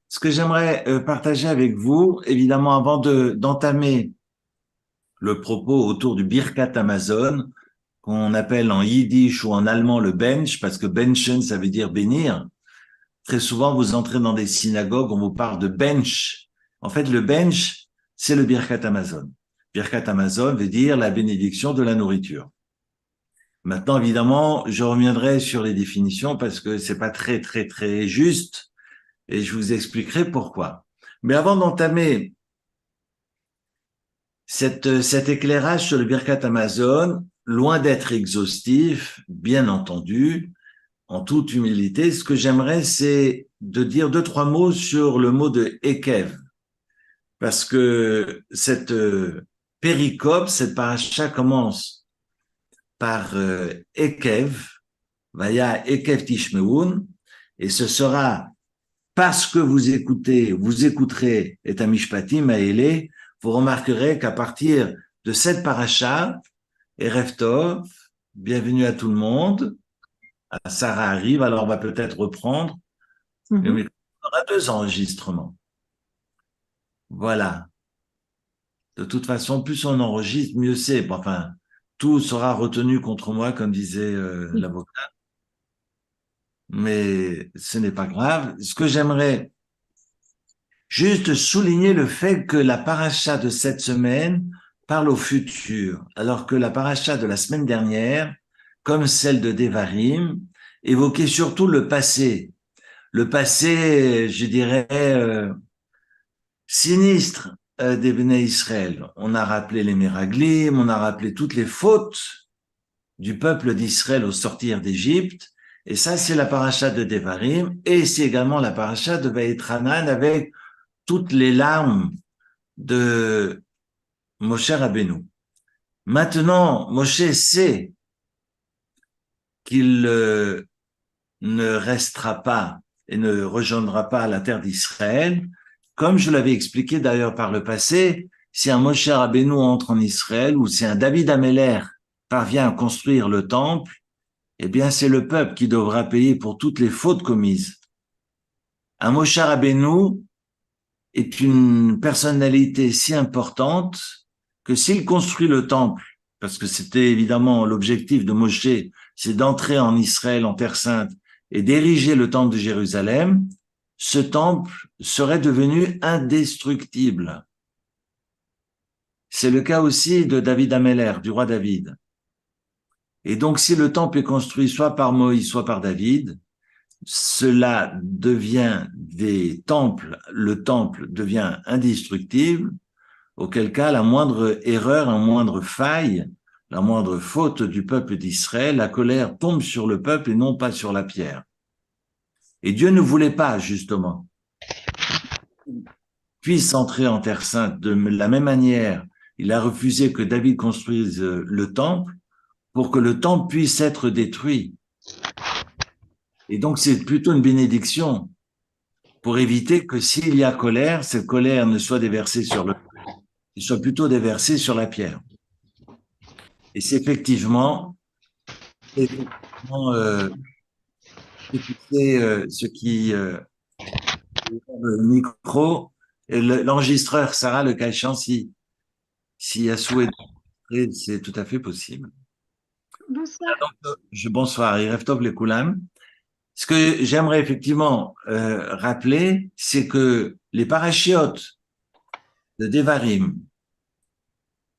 Ce que j'aimerais partager avec vous, évidemment, avant d'entamer le propos autour du Birkat Amazon, qu'on appelle en yiddish ou en allemand le bench, parce que benchen, ça veut dire bénir. Très souvent, vous entrez dans des synagogues, on vous parle de bench. En fait, le bench, c'est le Birkat Amazon. Birkat Amazon veut dire la bénédiction de la nourriture. Maintenant, évidemment, je reviendrai sur les définitions parce que c'est pas très juste et je vous expliquerai pourquoi. Mais avant d'entamer cet éclairage sur le Birkat Amazon, loin d'être exhaustif, bien entendu, en toute humilité, ce que j'aimerais, c'est de dire deux, trois mots sur le mot de Ekev. Parce que cette péricope, cette paracha commence par Ekev, Vaya Ekev Tishmeun, et ce sera parce que vous écouterez et Mishpatim Aélé, vous remarquerez qu'à partir de cette paracha, Erev Tov, bienvenue à tout le monde, Sarah arrive, alors on va peut-être reprendre, et on Mhm. aura deux enregistrements. Voilà. De toute façon, plus on enregistre, mieux c'est. Enfin, tout sera retenu contre moi, comme disait l'avocat, mais ce n'est pas grave. Ce que j'aimerais juste souligner le fait que la paracha de cette semaine parle au futur, alors que la paracha de la semaine dernière, comme celle de Devarim, évoquait surtout le passé. Le passé, je dirais, sinistre des Béné Israël. On a rappelé les Méraglim, on a rappelé toutes les fautes du peuple d'Israël au sortir d'Égypte. Et ça, c'est la paracha de Devarim, et c'est également la paracha de Vaïtranan avec toutes les larmes de Moshe Rabbeinu. Maintenant, Moshe sait qu'il ne restera pas et ne rejoindra pas la terre d'Israël. Comme je l'avais expliqué d'ailleurs par le passé, si un Moshe Rabbeinu entre en Israël ou si un David Ameller parvient à construire le temple, eh bien c'est le peuple qui devra payer pour toutes les fautes commises. Un Moshe Rabbeinu est une personnalité si importante que s'il construit le temple, parce que c'était évidemment l'objectif de Moshe, c'est d'entrer en Israël, en Terre Sainte, et d'ériger le temple de Jérusalem, ce temple serait devenu indestructible. C'est le cas aussi de David Ameller, du roi David. Et donc, si le temple est construit soit par Moïse, soit par David, cela devient des temples, le temple devient indestructible, auquel cas la moindre erreur, la moindre faille, la moindre faute du peuple d'Israël, la colère tombe sur le peuple et non pas sur la pierre. Et Dieu ne voulait pas, justement, puisse entrer en Terre Sainte de la même manière. Il a refusé que David construise le temple pour que le temple puisse être détruit. Et donc c'est plutôt une bénédiction pour éviter que s'il y a colère, cette colère ne soit déversée sur le, soit plutôt déversée sur la pierre. Et c'est effectivement écoutez ce qui le micro et l'enregistreur Sarah le cas échéant si a souhait c'est tout à fait possible. Bonsoir. Bonsoir, Erev Tov Lekoulam. Ce que j'aimerais effectivement rappeler, c'est que les parachiotes de Devarim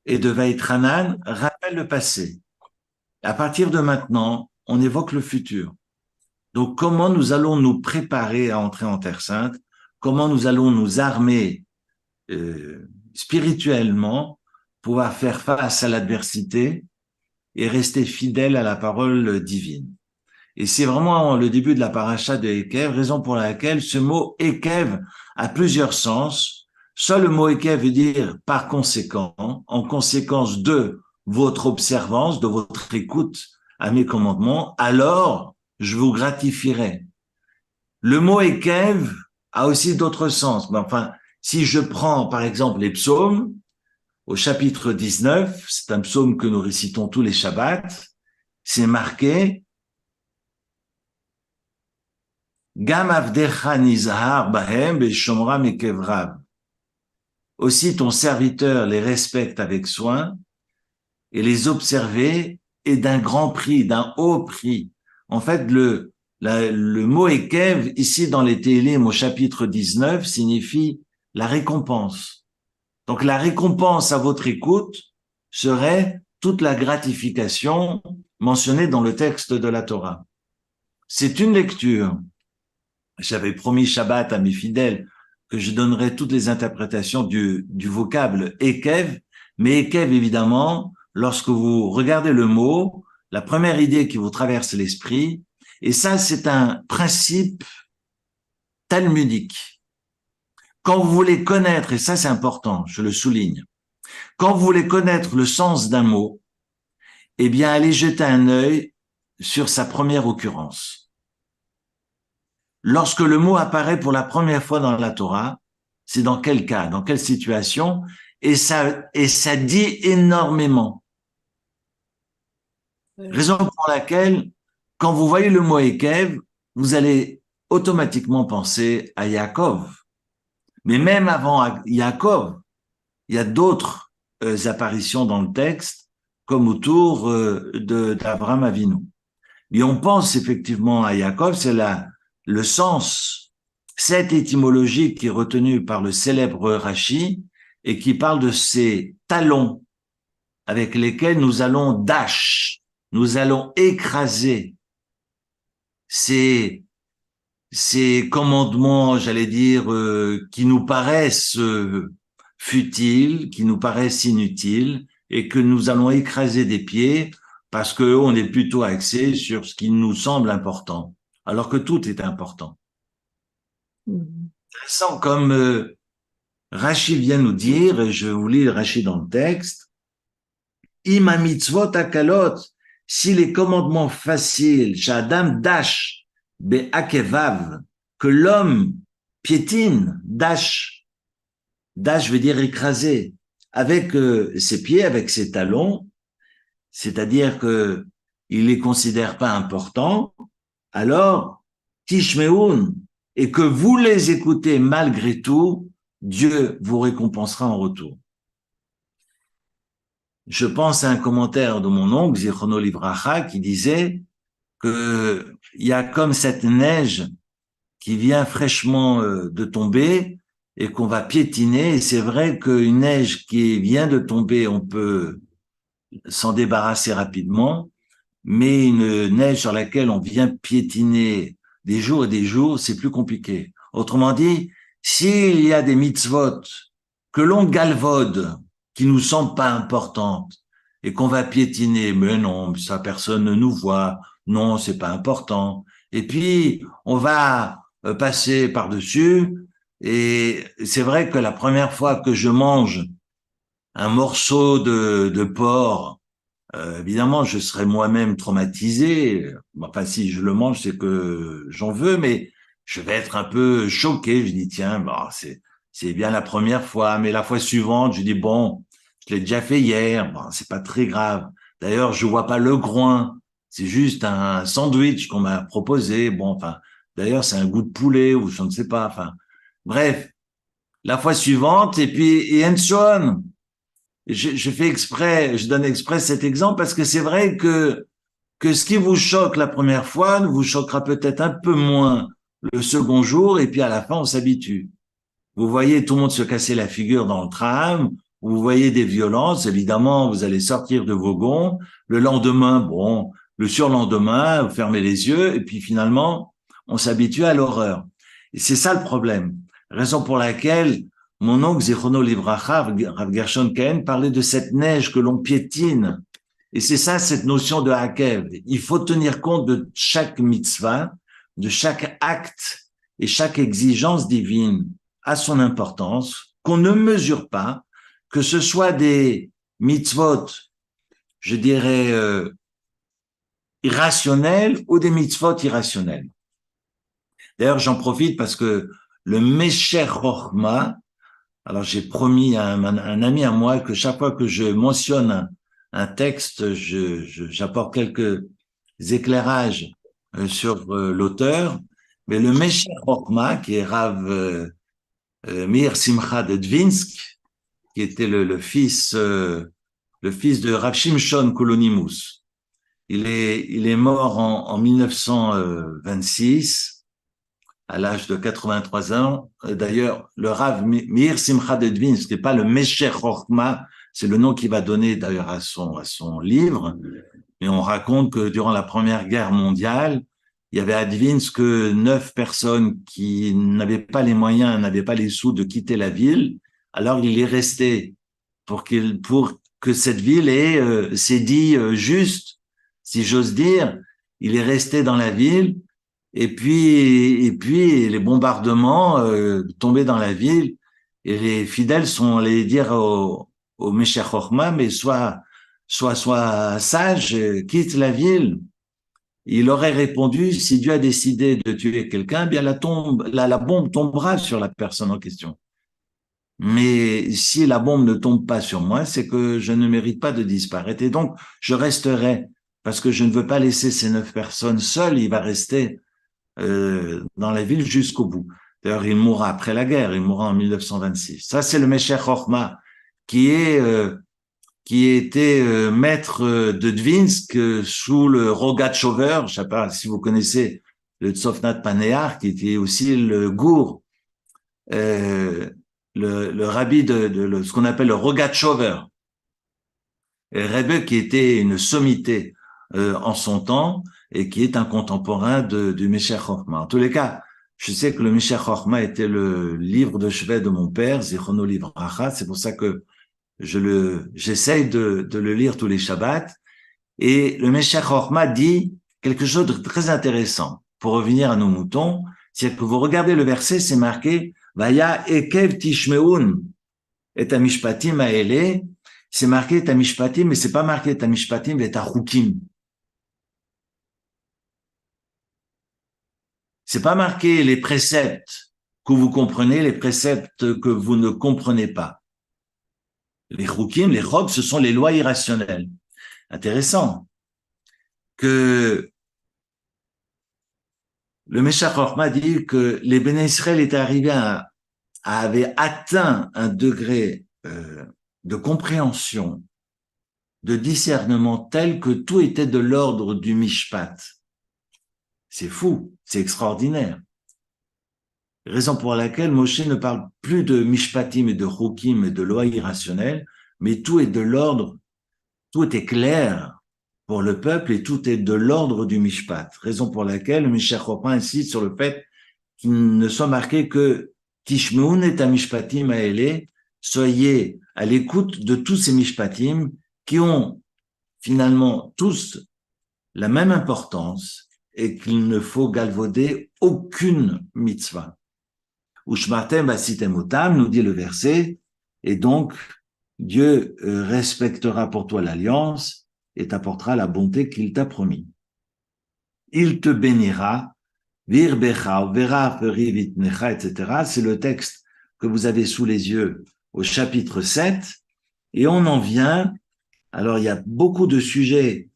et de Vaïtranan rappellent le passé. À partir de maintenant, on évoque le futur. Donc, comment nous allons nous préparer à entrer en Terre Sainte? Comment nous allons nous armer spirituellement, pouvoir faire face à l'adversité et rester fidèle à la parole divine. Et c'est vraiment le début de la paracha de Ekev, raison pour laquelle ce mot Ekev a plusieurs sens. Soit le mot Ekev veut dire par conséquent, en conséquence de votre observance, de votre écoute à mes commandements, alors je vous gratifierai. Le mot Ekev a aussi d'autres sens. Mais enfin, si je prends par exemple les psaumes, au chapitre 19, c'est un psaume que nous récitons tous les Shabbats, c'est marqué Gam avdecha nizhar bahem beshomra mekevrav. Aussi ton serviteur les respecte avec soin et les observer est d'un grand prix, d'un haut prix. En fait, le mot Ekev, ici dans les Télim au chapitre 19, signifie la récompense. Donc la récompense à votre écoute serait toute la gratification mentionnée dans le texte de la Torah. C'est une lecture. J'avais promis Shabbat à mes fidèles que je donnerais toutes les interprétations du vocable Ekev, mais Ekev, évidemment, lorsque vous regardez le mot, la première idée qui vous traverse l'esprit, et ça, c'est un principe talmudique. Quand vous voulez connaître, et ça c'est important, je le souligne, quand vous voulez connaître le sens d'un mot, eh bien, allez jeter un œil sur sa première occurrence. Lorsque le mot apparaît pour la première fois dans la Torah, c'est dans quel cas, dans quelle situation, et ça dit énormément. Raison pour laquelle, quand vous voyez le mot Ekev, vous allez automatiquement penser à Yaakov. Mais même avant Yaakov, il y a d'autres apparitions dans le texte, comme autour d'Abraham Avinu. Et on pense effectivement à Yaakov, c'est le sens, cette étymologie qui est retenue par le célèbre Rashi et qui parle de ces talons avec lesquels nous allons nous allons écraser ces commandements, j'allais dire, qui nous paraissent futiles, qui nous paraissent inutiles, et que nous allons écraser des pieds parce qu'on est plutôt axé sur ce qui nous semble important, alors que tout est important. Intéressant, comme Rashi vient nous dire, et je vous lis Rashi dans le texte, Ima mitzvot akalot, si les commandements faciles, shadam dash, be'akevav, que l'homme piétine, dash veut dire écraser, avec ses pieds, avec ses talons, c'est-à-dire que il les considère pas importants, alors, tishmeun, et que vous les écoutez malgré tout, Dieu vous récompensera en retour. Je pense à un commentaire de mon oncle, Zichrono Livracha, qui disait que il y a comme cette neige qui vient fraîchement de tomber et qu'on va piétiner. Et c'est vrai qu'une neige qui vient de tomber, on peut s'en débarrasser rapidement, mais une neige sur laquelle on vient piétiner des jours et des jours, c'est plus compliqué. Autrement dit, s'il y a des mitzvot que l'on galvaude, qui nous semblent pas importantes, et qu'on va piétiner, mais non, ça personne ne nous voit, non, c'est pas important. Et puis, on va passer par-dessus, et c'est vrai que la première fois que je mange un morceau de porc, évidemment, je serai moi-même traumatisé. Enfin, si je le mange, c'est que j'en veux, mais je vais être un peu choqué. Je dis, tiens, bah, c'est bien la première fois, mais la fois suivante, je dis, bon, je l'ai déjà fait hier, bon, c'est pas très grave. D'ailleurs, je vois pas le groin. C'est juste un sandwich qu'on m'a proposé. Bon, enfin, d'ailleurs, c'est un goût de poulet ou je ne sais pas. Enfin, bref, la fois suivante, et puis, et so on. Je fais exprès, je donne exprès cet exemple parce que c'est vrai que ce qui vous choque la première fois vous choquera peut-être un peu moins le second jour et puis à la fin on s'habitue. Vous voyez tout le monde se casser la figure dans le tram, vous voyez des violences, évidemment vous allez sortir de vos gonds, le lendemain, bon, le surlendemain, vous fermez les yeux et puis finalement on s'habitue à l'horreur. Et c'est ça le problème. Raison pour laquelle mon oncle Zichrono Livracha, Rav Gershon Cohen, parlait de cette neige que l'on piétine. Et c'est ça, cette notion de hakev. Il faut tenir compte de chaque mitzvah, de chaque acte et chaque exigence divine à son importance, qu'on ne mesure pas, que ce soit des mitzvot, je dirais, irrationnels ou des mitzvot irrationnels. D'ailleurs, j'en profite parce que le Mesher Chochma, alors j'ai promis à un ami à moi que chaque fois que je mentionne un texte, j'apporte quelques éclairages sur l'auteur. Mais le Meshech Chochma, qui est Rav Meir Simcha de Dvinsk, qui était le fils de Rav Shimshon Kolonimus. Il est mort en 1926, à l'âge de 83 ans. D'ailleurs, le Rav Meir Simcha de Dvinsk, ce n'est pas le Meshech Chochma, c'est le nom qu'il va donner d'ailleurs à son livre. Mais on raconte que durant la Première Guerre mondiale, il y avait à Dvinsk 9 personnes qui n'avaient pas les moyens, n'avaient pas les sous de quitter la ville. Alors il est resté pour que cette ville s'est dit juste, si j'ose dire. Il est resté dans la ville et puis les bombardements tombaient dans la ville et les fidèles sont allés dire au Meshech Chochma, mais sois sage, quitte la ville. Il aurait répondu, si Dieu a décidé de tuer quelqu'un, bien la bombe tombera sur la personne en question. Mais si la bombe ne tombe pas sur moi, c'est que je ne mérite pas de disparaître. Et donc, je resterai, parce que je ne veux pas laisser ces 9 personnes seules. Il va rester dans la ville jusqu'au bout. D'ailleurs, il mourra après la guerre. Il mourra en 1926. Ça, c'est le Meshech Chochma, qui était maître de Dvinsk sous le Rogatchover. Je ne sais pas si vous connaissez le Tzofnat Panéar, qui était aussi le gour, le rabbi de ce qu'on appelle le Rogatchover. Et Rebbe, qui était une sommité en son temps et qui est un contemporain du Meshech Chochma. En tous les cas, je sais que le Meshech Chochma était le livre de chevet de mon père, Zichrono Livracha. C'est pour ça que j'essaye de le lire tous les Shabbats. Et le Meshech Chochma dit quelque chose de très intéressant. Pour revenir à nos moutons, c'est que vous regardez le verset, c'est marqué Vaya ekev tishmeun et amishpatim haele. C'est marqué et amishpatim, mais c'est pas marqué et amishpatim et achukim. C'est pas marqué les préceptes que vous comprenez, les préceptes que vous ne comprenez pas. Les chukim, les chok, ce sont les lois irrationnelles. Intéressant que le Meshech Chochma dit que les Béné Israël étaient arrivés avaient atteint un degré de compréhension, de discernement tel que tout était de l'ordre du mishpat. C'est fou, c'est extraordinaire. Raison pour laquelle Moshe ne parle plus de mishpatim et de chukim et de lois irrationnelles, mais tout est de l'ordre, tout est clair pour le peuple et tout est de l'ordre du mishpat. Raison pour laquelle le Meshech Chochma insiste sur le fait qu'il ne soit marqué que Tishmeun et Mishpatim Haele, soyez à l'écoute de tous ces mishpatim qui ont finalement tous la même importance et qu'il ne faut galvauder aucune mitzvah. Ushmartem basitem otam, nous dit le verset, et donc Dieu respectera pour toi l'alliance et t'apportera la bonté qu'il t'a promis. Il te bénira, virbecha, vera, vitnecha, etc. C'est le texte que vous avez sous les yeux au chapitre 7, et on en vient. Alors, il y a beaucoup de sujets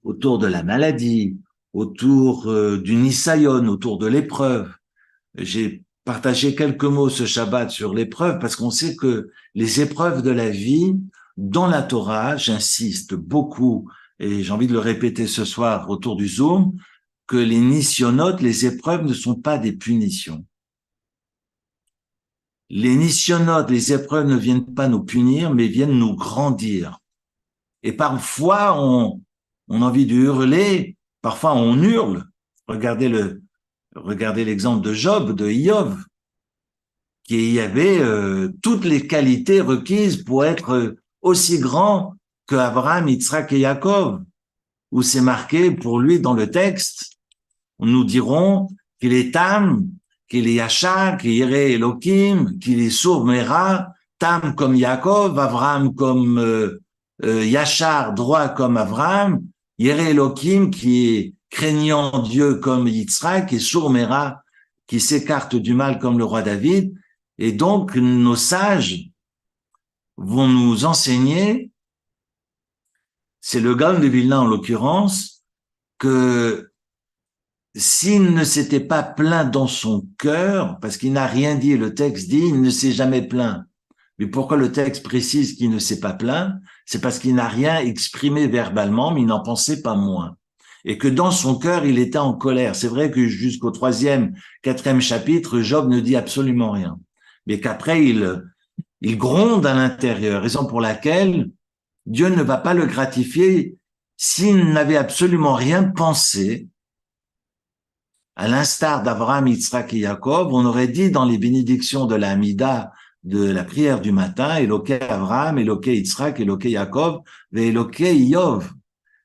autour de la maladie, autour du nisayon, autour de l'épreuve. J'ai partagé quelques mots ce Shabbat sur l'épreuve parce qu'on sait que les épreuves de la vie, dans la Torah, j'insiste beaucoup, et j'ai envie de le répéter ce soir autour du Zoom, que les nisyonotes, les épreuves ne sont pas des punitions. Les nisyonotes, les épreuves ne viennent pas nous punir, mais viennent nous grandir. Et parfois, on a envie de hurler, parfois on hurle. Regardez l'exemple de Job, de Iov, qui avait toutes les qualités requises pour être aussi grand que Abraham, Yitzhak et Yaakov, où c'est marqué pour lui dans le texte, nous dirons qu'il est Tam, qu'il est Yachar, qu'il est Yireh Elohim, qu'il est Sour Mera, Tam comme Yaakov, Abraham comme Yachar, droit comme Abraham, Yireh Elohim qui est craignant Dieu comme Yitzhak, et Sour Mera qui s'écarte du mal comme le roi David. Et donc, nos sages vont nous enseigner, c'est le Gaon de Vilna en l'occurrence, que s'il ne s'était pas plaint dans son cœur, parce qu'il n'a rien dit, le texte dit, il ne s'est jamais plaint. Mais pourquoi le texte précise qu'il ne s'est pas plaint? C'est parce qu'il n'a rien exprimé verbalement, mais il n'en pensait pas moins. Et que dans son cœur, il était en colère. C'est vrai que jusqu'au 3e, 4e chapitre, Job ne dit absolument rien. Mais qu'après, il gronde à l'intérieur, raison pour laquelle Dieu ne va pas le gratifier s'il n'avait absolument rien pensé. À l'instar d'Abraham, Yitzhak et Jacob, on aurait dit dans les bénédictions de la Hamida, de la prière du matin, Eloké Abraham, Eloké Yitzhak, Eloké Jacob, Eloké Iov.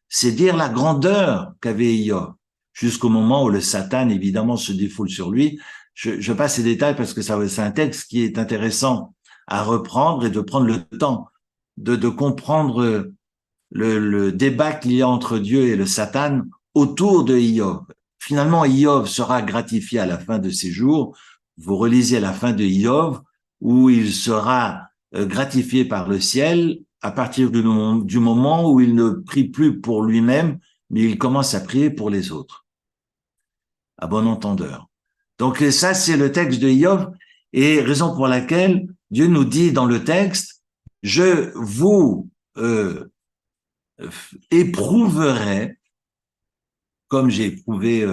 C'est dire la grandeur qu'avait Iov, jusqu'au moment où le Satan, évidemment, se défoule sur lui. Je passe ces détails parce que c'est un texte qui est intéressant à reprendre et de prendre le temps de comprendre le débat qu'il y a entre Dieu et le Satan autour de Iov. Finalement, Iov sera gratifié à la fin de ses jours. Vous relisez la fin de Iov, où il sera gratifié par le ciel à partir du moment où il ne prie plus pour lui-même, mais il commence à prier pour les autres, à bon entendeur. Donc ça, c'est le texte de Iov, et raison pour laquelle Dieu nous dit dans le texte, je vous éprouverai comme j'ai éprouvé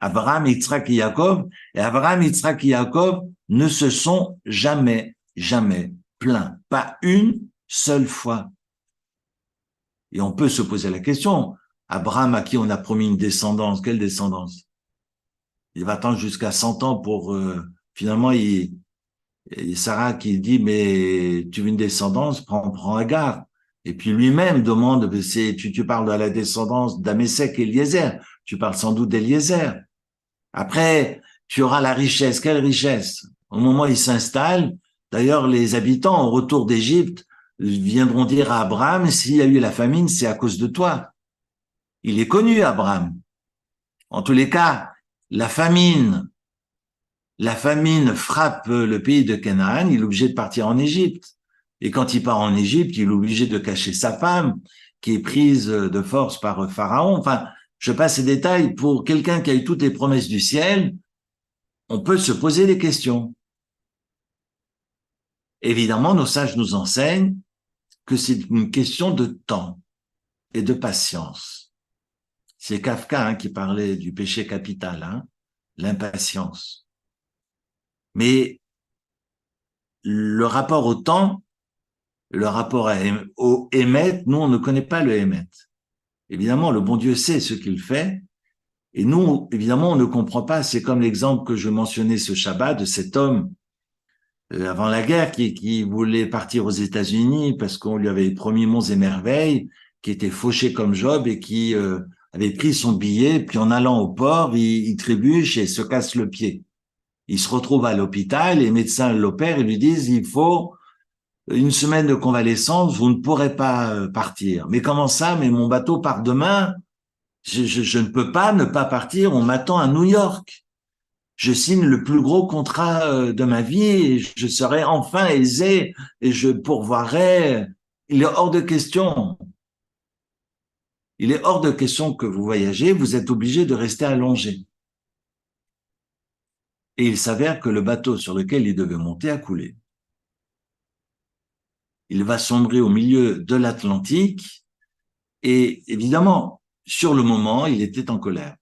Abraham, Yitzhak et Jacob. Et Abraham, Yitzhak et Jacob ne se sont jamais plaints. Pas une seule fois. Et on peut se poser la question, Abraham à qui on a promis une descendance, quelle descendance? Il va attendre jusqu'à 100 ans pour... finalement, et Sarah qui dit, mais tu veux une descendance, prends Agar. Et puis lui-même demande, tu parles de la descendance d'Amések et Eliezer, tu parles sans doute d'Eliezer. Après, tu auras la richesse. Quelle richesse? Au moment où il s'installe, d'ailleurs, les habitants au retour d'Égypte viendront dire à Abraham, s'il y a eu la famine, c'est à cause de toi. Il est connu, Abraham. En tous les cas, la famine frappe le pays de Canaan, il est obligé de partir en Égypte. Et quand il part en Égypte, il est obligé de cacher sa femme, qui est prise de force par Pharaon. Enfin, je passe ces détails pour quelqu'un qui a eu toutes les promesses du ciel, on peut se poser des questions. Évidemment, nos sages nous enseignent que c'est une question de temps et de patience. C'est Kafka qui parlait du péché capital, l'impatience. Mais le rapport au temps, le rapport au émet, nous, on ne connaît pas le émet. Évidemment, le bon Dieu sait ce qu'il fait, et nous, évidemment, on ne comprend pas. C'est comme l'exemple que je mentionnais ce Shabbat de cet homme avant la guerre qui voulait partir aux États-Unis parce qu'on lui avait promis monts et merveilles, qui était fauché comme Job et qui avait pris son billet, puis en allant au port, il trébuche et se casse le pied. Il se retrouve à l'hôpital, les médecins l'opèrent et lui disent, il faut une semaine de convalescence, vous ne pourrez pas partir. Mais comment ça? Mais mon bateau part demain. Je ne peux pas ne pas partir, on m'attend à New York. Je signe le plus gros contrat de ma vie et je serai enfin aisé et je pourvoirai. Il est hors de question. Il est hors de question que vous voyagez, vous êtes obligé de rester allongé. Et il s'avère que le bateau sur lequel il devait monter a coulé. Il va sombrer au milieu de l'Atlantique et évidemment, sur le moment, il était en colère.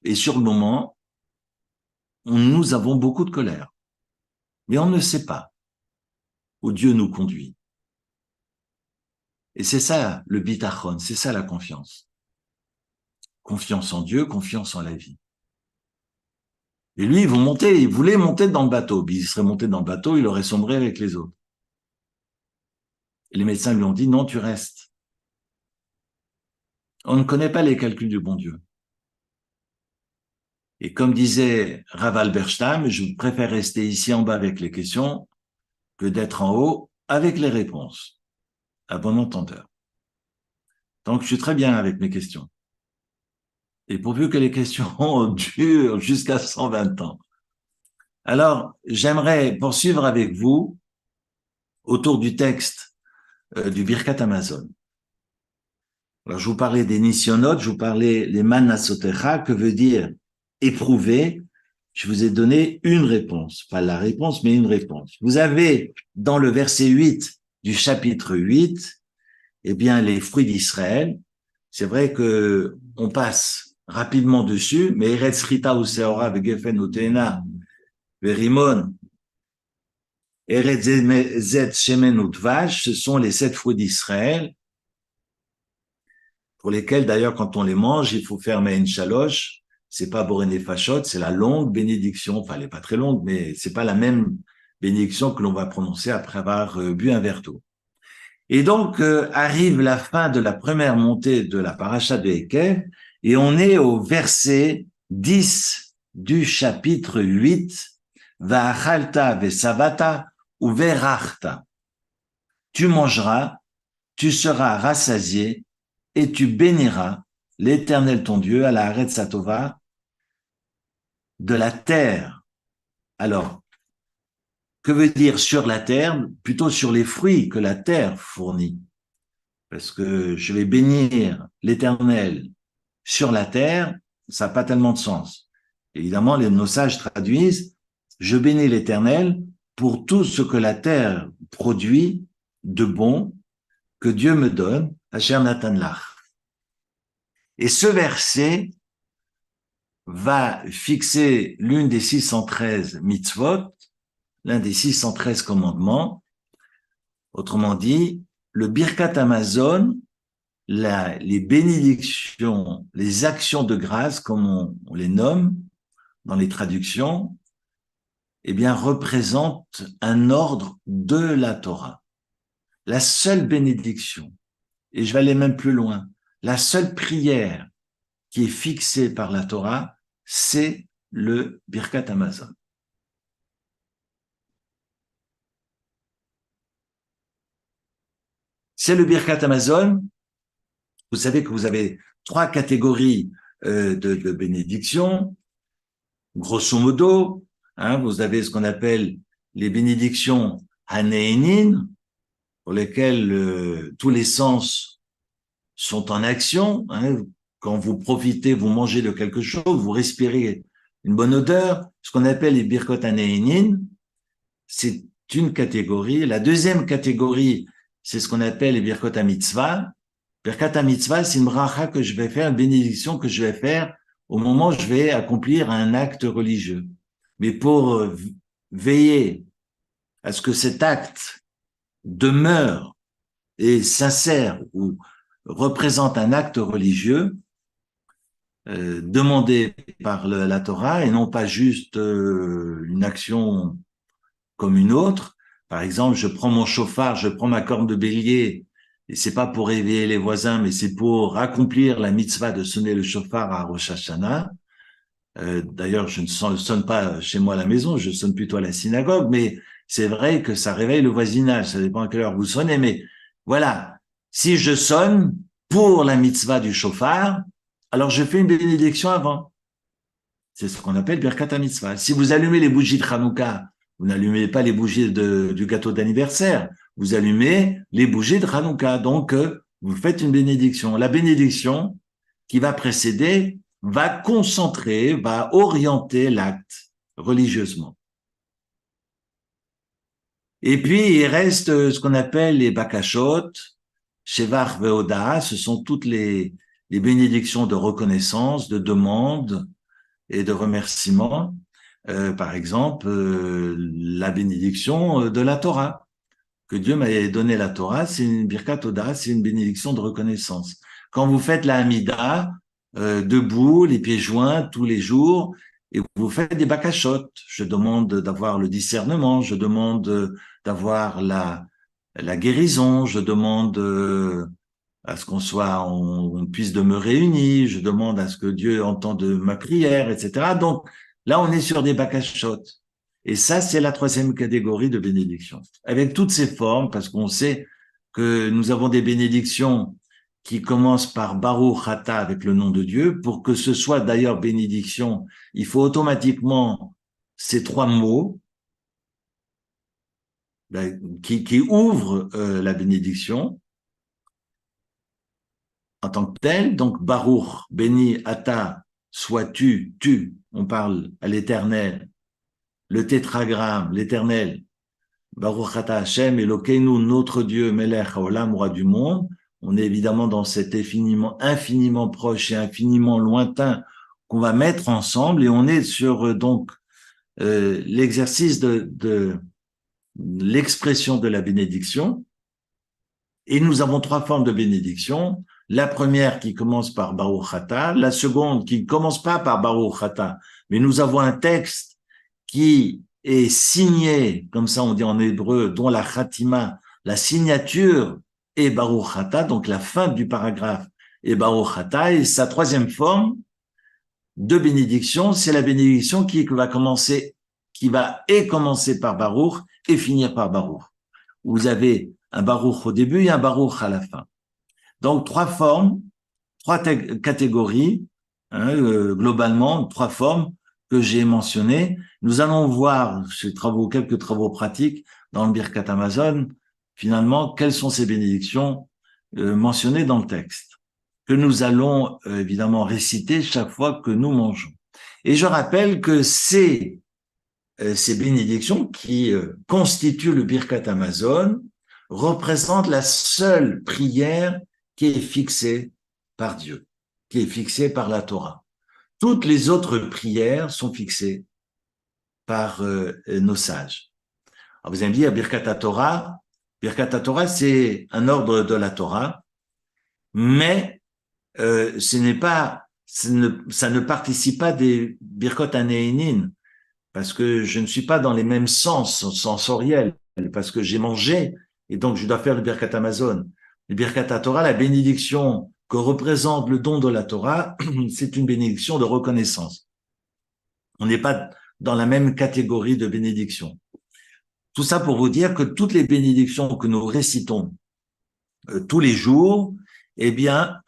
Et sur le moment, nous avons beaucoup de colère. Mais on ne sait pas où Dieu nous conduit. Et c'est ça le bitachon, c'est ça la confiance. Confiance en Dieu, confiance en la vie. Et lui, il voulait monter dans le bateau. Puis il serait monté dans le bateau, il aurait sombré avec les autres. Et les médecins lui ont dit, non, tu restes. On ne connaît pas les calculs du bon Dieu. Et comme disait Rav Alberstam, je préfère rester ici en bas avec les questions que d'être en haut avec les réponses. À bon entendeur. Donc, je suis très bien avec mes questions. Et pourvu que les questions durent jusqu'à 120 ans. Alors, j'aimerais poursuivre avec vous autour du texte du Birkat Amazon. Alors, je vous parlais des nisyonotes, je vous parlais les manasotecha, que veut dire éprouver. Je vous ai donné une réponse, pas la réponse, mais une réponse. Vous avez dans le verset 8 du chapitre 8, eh bien, les fruits d'Israël. C'est vrai que on passe rapidement dessus, mais Eretz Rita ou Seora, Gefen Utena, Verimon, Eretz Zet Shemen Utvash, ce sont les 7 fruits d'Israël, pour lesquels d'ailleurs quand on les mange, il faut faire Mein Shalosh. C'est pas Borené Fachot, c'est la longue bénédiction. Enfin, elle est pas très longue, mais c'est pas la même bénédiction que l'on va prononcer après avoir bu un verre d'eau. Et donc arrive la fin de la première montée de la paracha de Ekev, et on est au verset 10 du chapitre 8, Va'achalta ve'savata ou ve'rachta. Tu mangeras, tu seras rassasié, et tu béniras l'Éternel ton Dieu à la Haaretz Satova de la terre. Alors, que veut dire sur la terre? Plutôt sur les fruits que la terre fournit. Parce que je vais bénir l'Éternel sur la terre, ça n'a pas tellement de sens. Évidemment, nos sages traduisent, je bénis l'Éternel pour tout ce que la terre produit de bon que Dieu me donne, Asher Natan Lach. Et ce verset va fixer l'une des 613 mitzvot, l'un des 613 commandements. Autrement dit, le Birkat Hamazon, les bénédictions, les actions de grâce, comme on les nomme dans les traductions, eh bien, représentent un ordre de la Torah. La seule bénédiction, et je vais aller même plus loin, la seule prière qui est fixée par la Torah, c'est le Birkat Hamazon. C'est le Birkat Hamazon. Vous savez que vous avez 3 catégories de bénédictions. Grosso modo, hein, vous avez ce qu'on appelle les bénédictions Haneinin, pour lesquelles tous les sens sont en action. Hein. Quand vous profitez, vous mangez de quelque chose, vous respirez une bonne odeur. Ce qu'on appelle les Birkot Haneinin, c'est une catégorie. La deuxième catégorie, c'est ce qu'on appelle les Birkot HaMitzvah. Birkat HaMitzvah, c'est une bracha que je vais faire, une bénédiction que je vais faire au moment où je vais accomplir un acte religieux. Mais pour veiller à ce que cet acte demeure et sincère ou représente un acte religieux demandé par la Torah et non pas juste une action comme une autre. Par exemple, je prends mon chauffard, je prends ma corne de bélier, et c'est pas pour réveiller les voisins, mais c'est pour accomplir la mitzvah de sonner le chauffard à Rosh Hashanah. D'ailleurs, je ne sonne pas chez moi à la maison, je sonne plutôt à la synagogue, mais c'est vrai que ça réveille le voisinage. Ça dépend à quelle heure vous sonnez, mais voilà. Si je sonne pour la mitzvah du chauffard, alors je fais une bénédiction avant. C'est ce qu'on appelle Birkat HaMitzvah. Si vous allumez les bougies de Hanouka, vous n'allumez pas les bougies du gâteau d'anniversaire, vous allumez les bougies de Hanouka. Donc, vous faites une bénédiction. La bénédiction qui va précéder va concentrer, va orienter l'acte religieusement. Et puis, il reste ce qu'on appelle les bakashot, shevach veoda, ce sont toutes les bénédictions de reconnaissance, de demande et de remerciement. Par exemple, la bénédiction de la Torah. Que Dieu m'ait donné la Torah, c'est une birkat oda, c'est une bénédiction de reconnaissance. Quand vous faites la Hamida, debout, les pieds joints, tous les jours, et vous faites des bakashot, je demande d'avoir le discernement, je demande d'avoir la guérison, je demande à ce on puisse demeurer unis, je demande à ce que Dieu entende ma prière, etc. Donc, là, on est sur des bakashot. Et ça, c'est la troisième catégorie de bénédiction. Avec toutes ces formes, parce qu'on sait que nous avons des bénédictions qui commencent par Baruch Ata avec le nom de Dieu. Pour que ce soit d'ailleurs bénédiction, il faut automatiquement ces 3 mots qui ouvrent la bénédiction. en tant que tel. Donc, Baruch, béni, Ata, sois-tu, tu, on parle à l'éternel, le tétragramme, l'éternel, Baruch Ata Hashem, Elokeinu, notre Dieu, Melech Haolam, roi du monde. On est évidemment dans cet infiniment proche et infiniment lointain qu'on va mettre ensemble, et on est sur donc l'exercice de l'expression de la bénédiction. Et nous avons trois formes de bénédiction. La première qui commence par Baruch Ata, la seconde qui ne commence pas par Baruch Ata, mais nous avons un texte qui est signé, comme ça on dit en hébreu, dont la khatima, la signature est Baruch Ata, donc la fin du paragraphe est Baruch Ata, et sa troisième forme de bénédiction, c'est la bénédiction qui va commencer par Baruch et finir par Baruch. Vous avez un Baruch au début et un Baruch à la fin. Donc, trois formes, trois catégories, globalement, trois formes que j'ai mentionnées. Nous allons voir, quelques travaux pratiques dans le Birkat Hamazon, finalement, quelles sont ces bénédictions mentionnées dans le texte, que nous allons évidemment réciter chaque fois que nous mangeons. Et je rappelle que ces bénédictions qui constituent le Birkat Hamazon représentent la seule prière qui est fixée par Dieu, qui est fixée par la Torah. Toutes les autres prières sont fixées par nos sages. Alors vous allez me dire, Birkat Torah, c'est un ordre de la Torah, mais ça ne participe pas des Birkot Haneinin, parce que je ne suis pas dans les mêmes sens sensoriels, parce que j'ai mangé, et donc je dois faire le Birkat Hamazon. Le Birkat Torah, la bénédiction que représente le don de la Torah, c'est une bénédiction de reconnaissance. On n'est pas dans la même catégorie de bénédiction. Tout ça pour vous dire que toutes les bénédictions que nous récitons tous les jours, eh bien,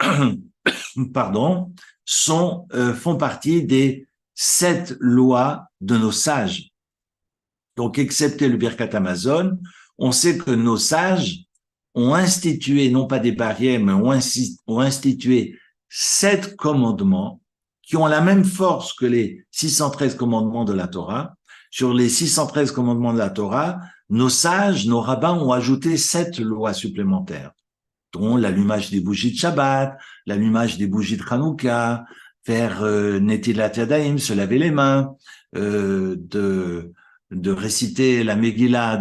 font partie des 7 lois de nos sages. Donc, excepté le Birkat Hamazon, on sait que nos sages ont institué, non pas des barrières, mais ont institué 7 commandements qui ont la même force que les 613 commandements de la Torah. Sur les 613 commandements de la Torah, nos sages, nos rabbins ont ajouté 7 lois supplémentaires, dont l'allumage des bougies de Shabbat, l'allumage des bougies de Hanouka, faire Netilat Yadayim, se laver les mains, de réciter la Megillah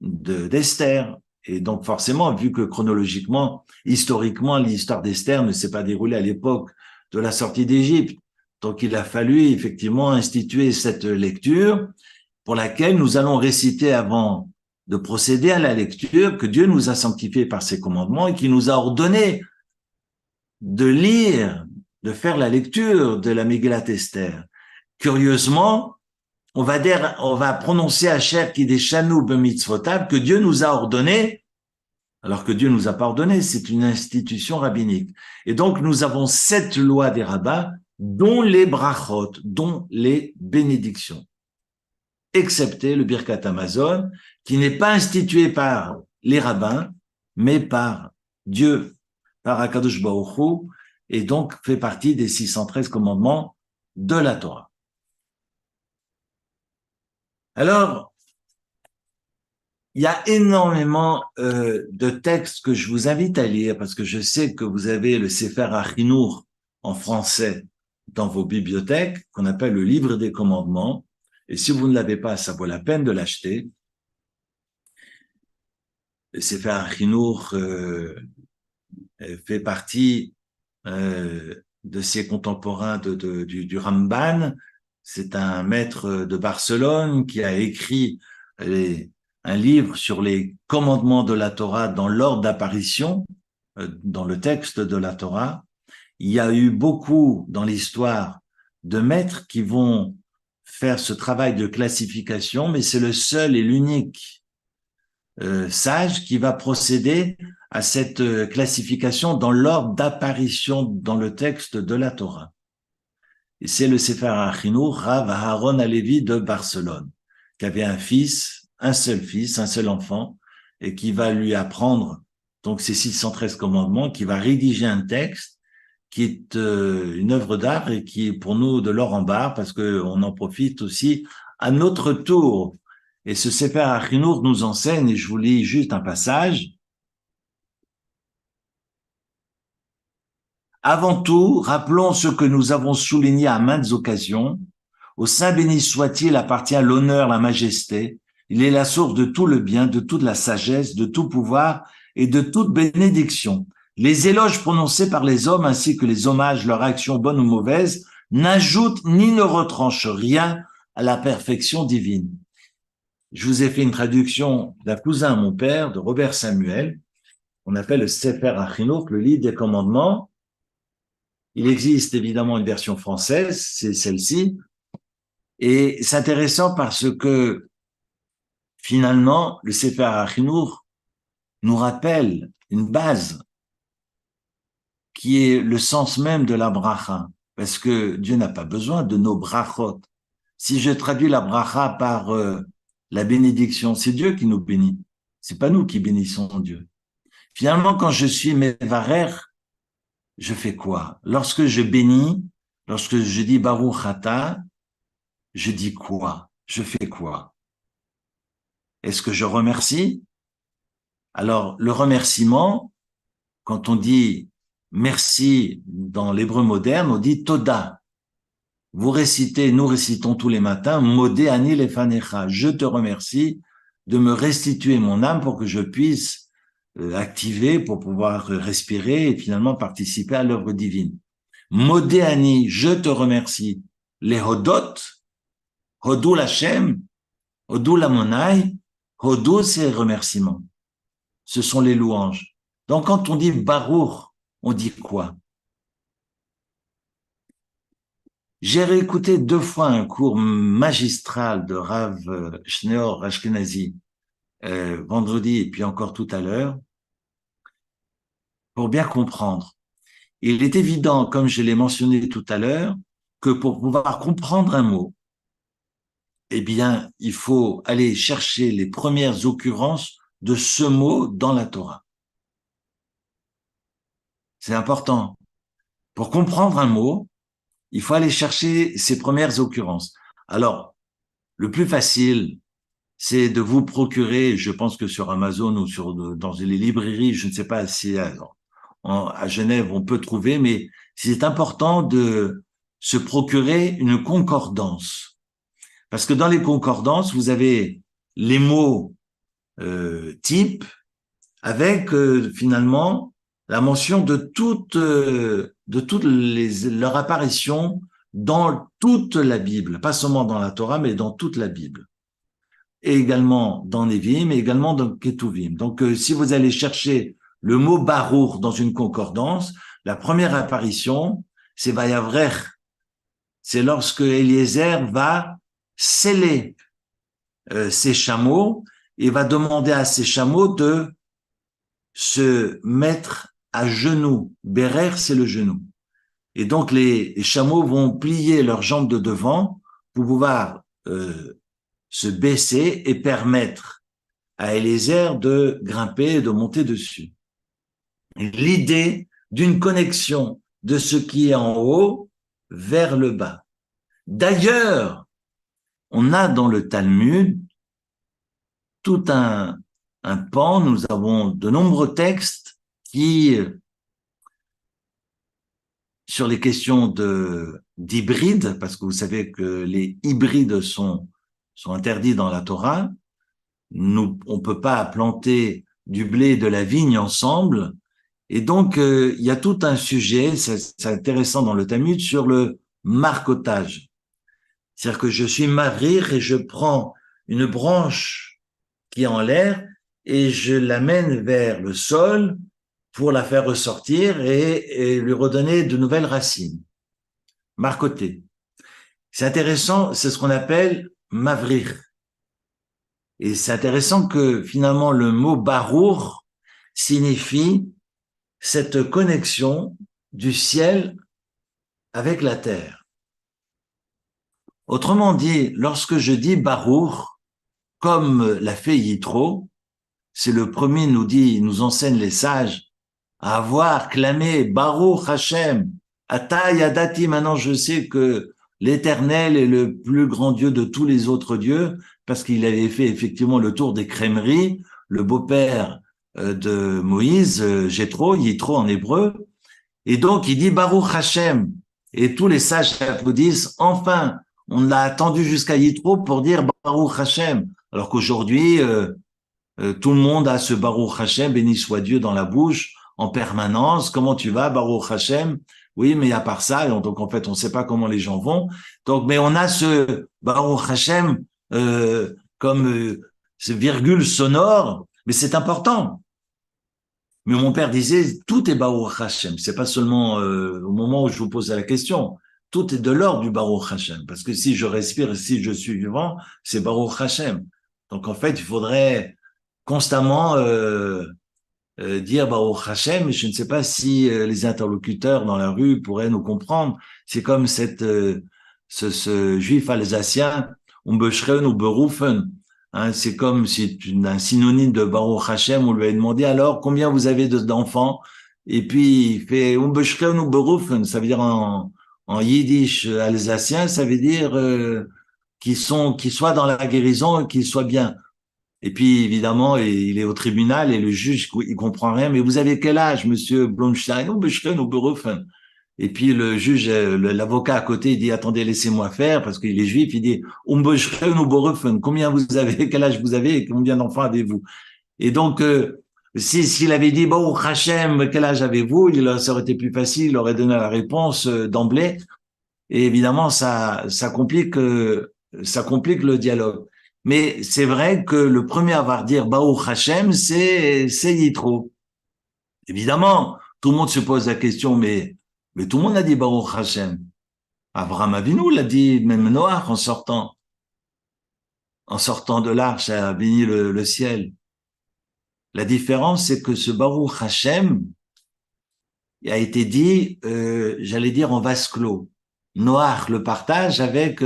d'Esther. Et donc forcément, vu que chronologiquement, historiquement, l'histoire d'Esther ne s'est pas déroulée à l'époque de la sortie d'Égypte. Donc il a fallu effectivement instituer cette lecture pour laquelle nous allons réciter avant de procéder à la lecture que Dieu nous a sanctifié par ses commandements et qui nous a ordonné de lire, de faire la lecture de la Megillat Esther. Curieusement, on va prononcer Asher Kideshanu b'mitzvotav, que Dieu nous a ordonné, alors que Dieu nous a pas ordonné, c'est une institution rabbinique. Et donc, nous avons 7 lois des rabbins, dont les brachot, dont les bénédictions, excepté le Birkat Hamazon, qui n'est pas institué par les rabbins, mais par Dieu, par Akadosh Baruch Hu, et donc fait partie des 613 commandements de la Torah. Alors, il y a énormément de textes que je vous invite à lire, parce que je sais que vous avez le Sefer HaChinour en français dans vos bibliothèques, qu'on appelle le livre des commandements, et si vous ne l'avez pas, ça vaut la peine de l'acheter. Le Sefer HaChinour fait partie de ses contemporains du Ramban. C'est un maître de Barcelone qui a écrit un livre sur les commandements de la Torah dans l'ordre d'apparition, dans le texte de la Torah. Il y a eu beaucoup dans l'histoire de maîtres qui vont faire ce travail de classification, mais c'est le seul et l'unique sage qui va procéder à cette classification dans l'ordre d'apparition dans le texte de la Torah. Et c'est le Sefer HaChinour, Rav Aharon Halevi de Barcelone, qui avait un seul fils, un seul enfant, et qui va lui apprendre donc ces 613 commandements, qui va rédiger un texte qui est une œuvre d'art et qui est pour nous de l'or en barre parce qu'on en profite aussi à notre tour. Et ce Sefer HaChinour nous enseigne, et je vous lis juste un passage. Avant tout, rappelons ce que nous avons souligné à maintes occasions. Au Saint béni soit-il appartient l'honneur, la majesté. Il est la source de tout le bien, de toute la sagesse, de tout pouvoir et de toute bénédiction. Les éloges prononcés par les hommes ainsi que les hommages, leurs actions bonnes ou mauvaises, n'ajoutent ni ne retranchent rien à la perfection divine. Je vous ai fait une traduction d'un cousin à mon père, de Robert Samuel. On appelle le Sefer HaChinour, le livre des commandements. Il existe évidemment une version française, c'est celle-ci. Et c'est intéressant parce que finalement, le Sefer HaChinour nous rappelle une base qui est le sens même de la bracha. Parce que Dieu n'a pas besoin de nos brachot. Si je traduis la bracha par la bénédiction, c'est Dieu qui nous bénit. C'est pas nous qui bénissons Dieu. Finalement, quand je suis mevarer, je fais quoi? Lorsque je bénis, lorsque je dis Baruch Ata, je dis quoi? Je fais quoi? Est-ce que je remercie? Alors, le remerciement, quand on dit merci dans l'hébreu moderne, on dit Toda. Vous récitez, nous récitons tous les matins, Modé ani lefanecha. Je te remercie de me restituer mon âme pour que je puisse activer, pour pouvoir respirer et finalement participer à l'œuvre divine. Modé ani, je te remercie. Les hodot, hodou l'Hachem, hodou l'amonai, hodou c'est remerciements. Ce sont les louanges. Donc quand on dit Baruch, on dit quoi? J'ai réécouté 2 fois un cours magistral de Rav Schneor Ashkenazi vendredi et puis encore tout à l'heure pour bien comprendre. Il est évident, comme je l'ai mentionné tout à l'heure, que pour pouvoir comprendre un mot, eh bien, il faut aller chercher les premières occurrences de ce mot dans la Torah. C'est important. Pour comprendre un mot, il faut aller chercher ses premières occurrences. Alors, le plus facile, c'est de vous procurer, je pense que sur Amazon ou dans les librairies, je ne sais pas si à Genève on peut trouver, mais c'est important de se procurer une concordance. Parce que dans les concordances, vous avez les mots types avec finalement la mention de toutes leur apparition dans toute la Bible, pas seulement dans la Torah, mais dans toute la Bible. Et également dans Nevim, et également dans Ketuvim. Donc, si vous allez chercher le mot Baruch dans une concordance, la première apparition, c'est Vayavrer. C'est lorsque Eliezer va sceller ses chameaux et va demander à ses chameaux de se mettre à genoux. Berer, c'est le genou. Et donc, les chameaux vont plier leurs jambes de devant pour pouvoir se baisser et permettre à Eliezer de grimper et de monter dessus. L'idée d'une connexion de ce qui est en haut vers le bas. D'ailleurs, on a dans le Talmud tout un pan, nous avons de nombreux textes qui, sur les questions d'hybrides, parce que vous savez que les hybrides sont interdits dans la Torah, on peut pas planter du blé et de la vigne ensemble. Et donc, il y a tout un sujet, c'est intéressant dans le Talmud, sur le marcotage. C'est-à-dire que je suis mavrir et je prends une branche qui est en l'air et je l'amène vers le sol pour la faire ressortir et lui redonner de nouvelles racines. Marcoter. C'est intéressant, c'est ce qu'on appelle mavrir. Et c'est intéressant que finalement le mot barour signifie cette connexion du ciel avec la terre. Autrement dit, lorsque je dis barour, comme l'a fait Yitro, c'est le premier, nous enseigne les sages, à avoir clamé Baruch Hashem, Ata Yadati, maintenant je sais que l'Éternel est le plus grand Dieu de tous les autres dieux, parce qu'il avait fait effectivement le tour des crèmeries, le beau-père de Moïse, Jéthro, Yitro en hébreu, et donc il dit Baruch Hashem, et tous les sages applaudissent, enfin, on l'a attendu jusqu'à Yitro pour dire Baruch Hashem, alors qu'aujourd'hui, tout le monde a ce Baruch Hashem, béni soit Dieu dans la bouche, en permanence. Comment tu vas, Baruch Hashem? Oui, mais à part ça, donc en fait, on ne sait pas comment les gens vont. Donc, mais on a ce Baruch Hashem comme ce virgule sonore, mais c'est important. Mais mon père disait, tout est Baruch Hashem. C'est pas seulement au moment où je vous pose la question. Tout est de l'ordre du Baruch Hashem. Parce que si je respire et si je suis vivant, c'est Baruch Hashem. Donc en fait, il faudrait constamment dire Baruch Hashem. Je ne sais pas si les interlocuteurs dans la rue pourraient nous comprendre. C'est comme ce juif alsacien, Umbeshreun ou Berufen. Hein, c'est comme si un synonyme de Baruch Hashem, on lui avait demandé alors combien vous avez d'enfants, et puis il fait Umbeshreun ou Berufen, ça veut dire en yiddish alsacien, ça veut dire qu'ils soient dans la guérison et qu'ils soient bien. Et puis, évidemment, il est au tribunal et le juge, il comprend rien. Mais vous avez quel âge, monsieur Blomstein? Ou Beschren ou Berufen? Et puis, le juge, l'avocat à côté, il dit, attendez, laissez-moi faire, parce qu'il est juif. Il dit, Beschren ou Berufen? Combien vous avez? Quel âge vous avez? Et combien d'enfants avez-vous? Et donc, s'il avait dit, bon, Hachem, quel âge avez-vous? Ça aurait été plus facile, il aurait donné la réponse d'emblée. Et évidemment, ça complique le dialogue. Mais c'est vrai que le premier à avoir dire Baruch Hashem, c'est Yitro. Évidemment, tout le monde se pose la question, mais tout le monde a dit Baruch Hashem. Abraham Avinu l'a dit, même Noach en sortant de l'arche, a béni le ciel. La différence, c'est que ce Baruch Hashem a été dit, j'allais dire en vase clos. Noach le partage avec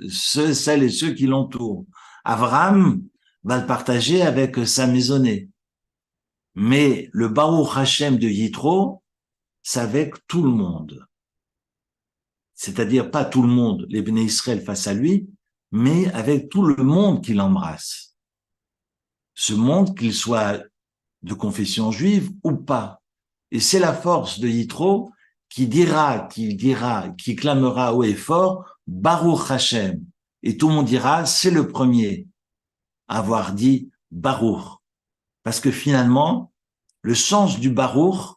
celles et ceux qui l'entourent. Abraham va le partager avec sa maisonnée. Mais le Baruch Hashem de Yitro, c'est avec tout le monde. C'est-à-dire pas tout le monde, les Béné Israël face à lui, mais avec tout le monde qui l'embrasse. Ce monde, qu'il soit de confession juive ou pas. Et c'est la force de Yitro qui clamera haut et fort, Baruch Hashem. Et tout le monde dira, c'est le premier à avoir dit Baruch. Parce que finalement, le sens du Baruch,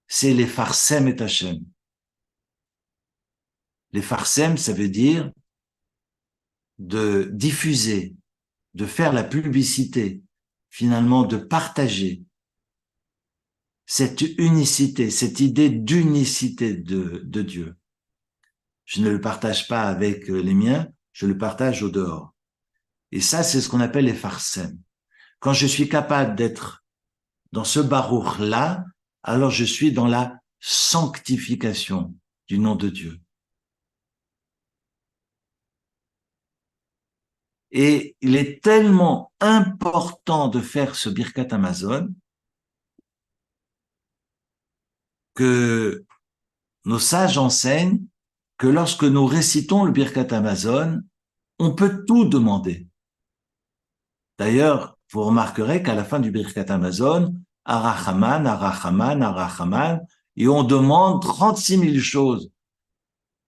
c'est les farsem et Hashem. Les farsem, ça veut dire de diffuser, de faire la publicité, finalement de partager cette unicité, cette idée d'unicité de Dieu. Je ne le partage pas avec les miens, je le partage au dehors. Et ça, c'est ce qu'on appelle les farsem. Quand je suis capable d'être dans ce baruch-là, alors je suis dans la sanctification du nom de Dieu. Et il est tellement important de faire ce Birkat Hamazon que nos sages enseignent que lorsque nous récitons le Birkat Hamazon, on peut tout demander. D'ailleurs, vous remarquerez qu'à la fin du Birkat Hamazon, Arachaman, Arachaman, Arachaman, et on demande 36 000 choses.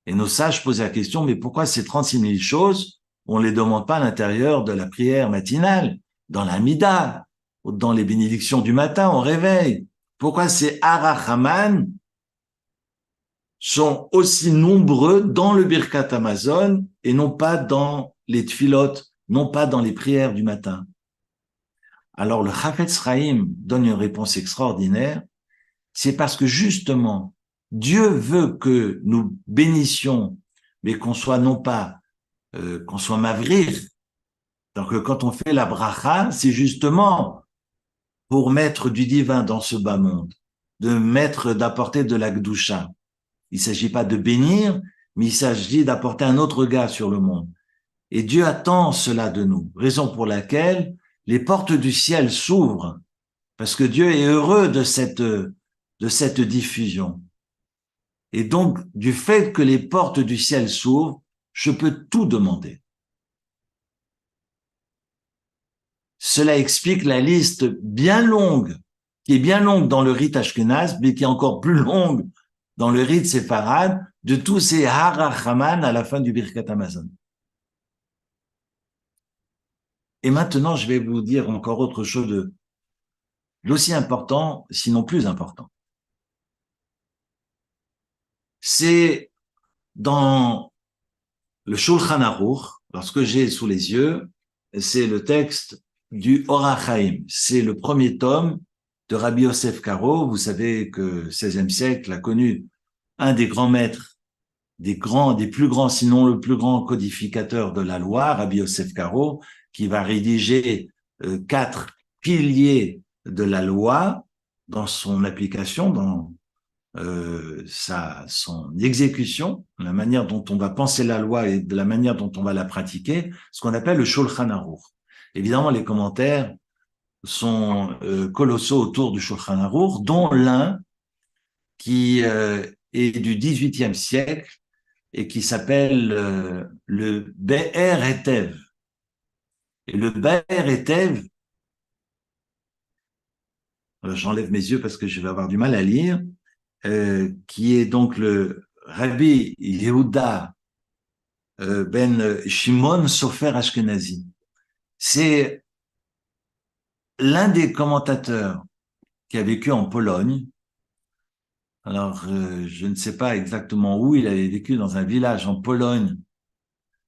Et nos sages posent la question, mais pourquoi ces 36 000 choses, on ne les demande pas à l'intérieur de la prière matinale, dans la Mida, ou dans les bénédictions du matin, au réveil? Pourquoi ces Arachaman sont aussi nombreux dans le Birkat Hamazon et non pas dans les tfilot, non pas dans les prières du matin? Alors le Chafetz Chaim donne une réponse extraordinaire. C'est parce que justement, Dieu veut que nous bénissions, mais qu'on soit non pas, qu'on soit mavrir. Donc quand on fait la bracha, c'est justement pour mettre du divin dans ce bas monde, d'apporter de la gdusha. Il s'agit pas de bénir, mais il s'agit d'apporter un autre gars sur le monde. Et Dieu attend cela de nous, raison pour laquelle les portes du ciel s'ouvrent parce que Dieu est heureux de cette diffusion. Et donc, du fait que les portes du ciel s'ouvrent, je peux tout demander. Cela explique la liste bien longue, qui est bien longue dans le rite ashkénaze, mais qui est encore plus longue dans le rite séfarade, de tous ces harachaman à la fin du Birkat Hamazon. Et maintenant, je vais vous dire encore autre chose d'aussi important, sinon plus important. C'est dans le Shulchan Aruch, lorsque j'ai sous les yeux, c'est le texte du Or HaChaim. C'est le premier tome de Rabbi Yosef Karo. Vous savez que 16e siècle a connu un des grands maîtres, des plus grands, sinon le plus grand codificateur de la loi, Rabbi Yosef Karo, qui va rédiger 4 piliers de la loi dans son application, dans son exécution, la manière dont on va penser la loi et de la manière dont on va la pratiquer, ce qu'on appelle le Shulchan Aruch. Évidemment, les commentaires sont colossaux autour du Shulchan Aruch, dont l'un qui est du XVIIIe siècle et qui s'appelle le Be'er Hetev. Et le Be'er Hetev, j'enlève mes yeux parce que je vais avoir du mal à lire, qui est donc le Rabbi Yehuda ben Shimon Sofer Ashkenazi. C'est l'un des commentateurs qui a vécu en Pologne. Alors, je ne sais pas exactement où, il avait vécu dans un village en Pologne.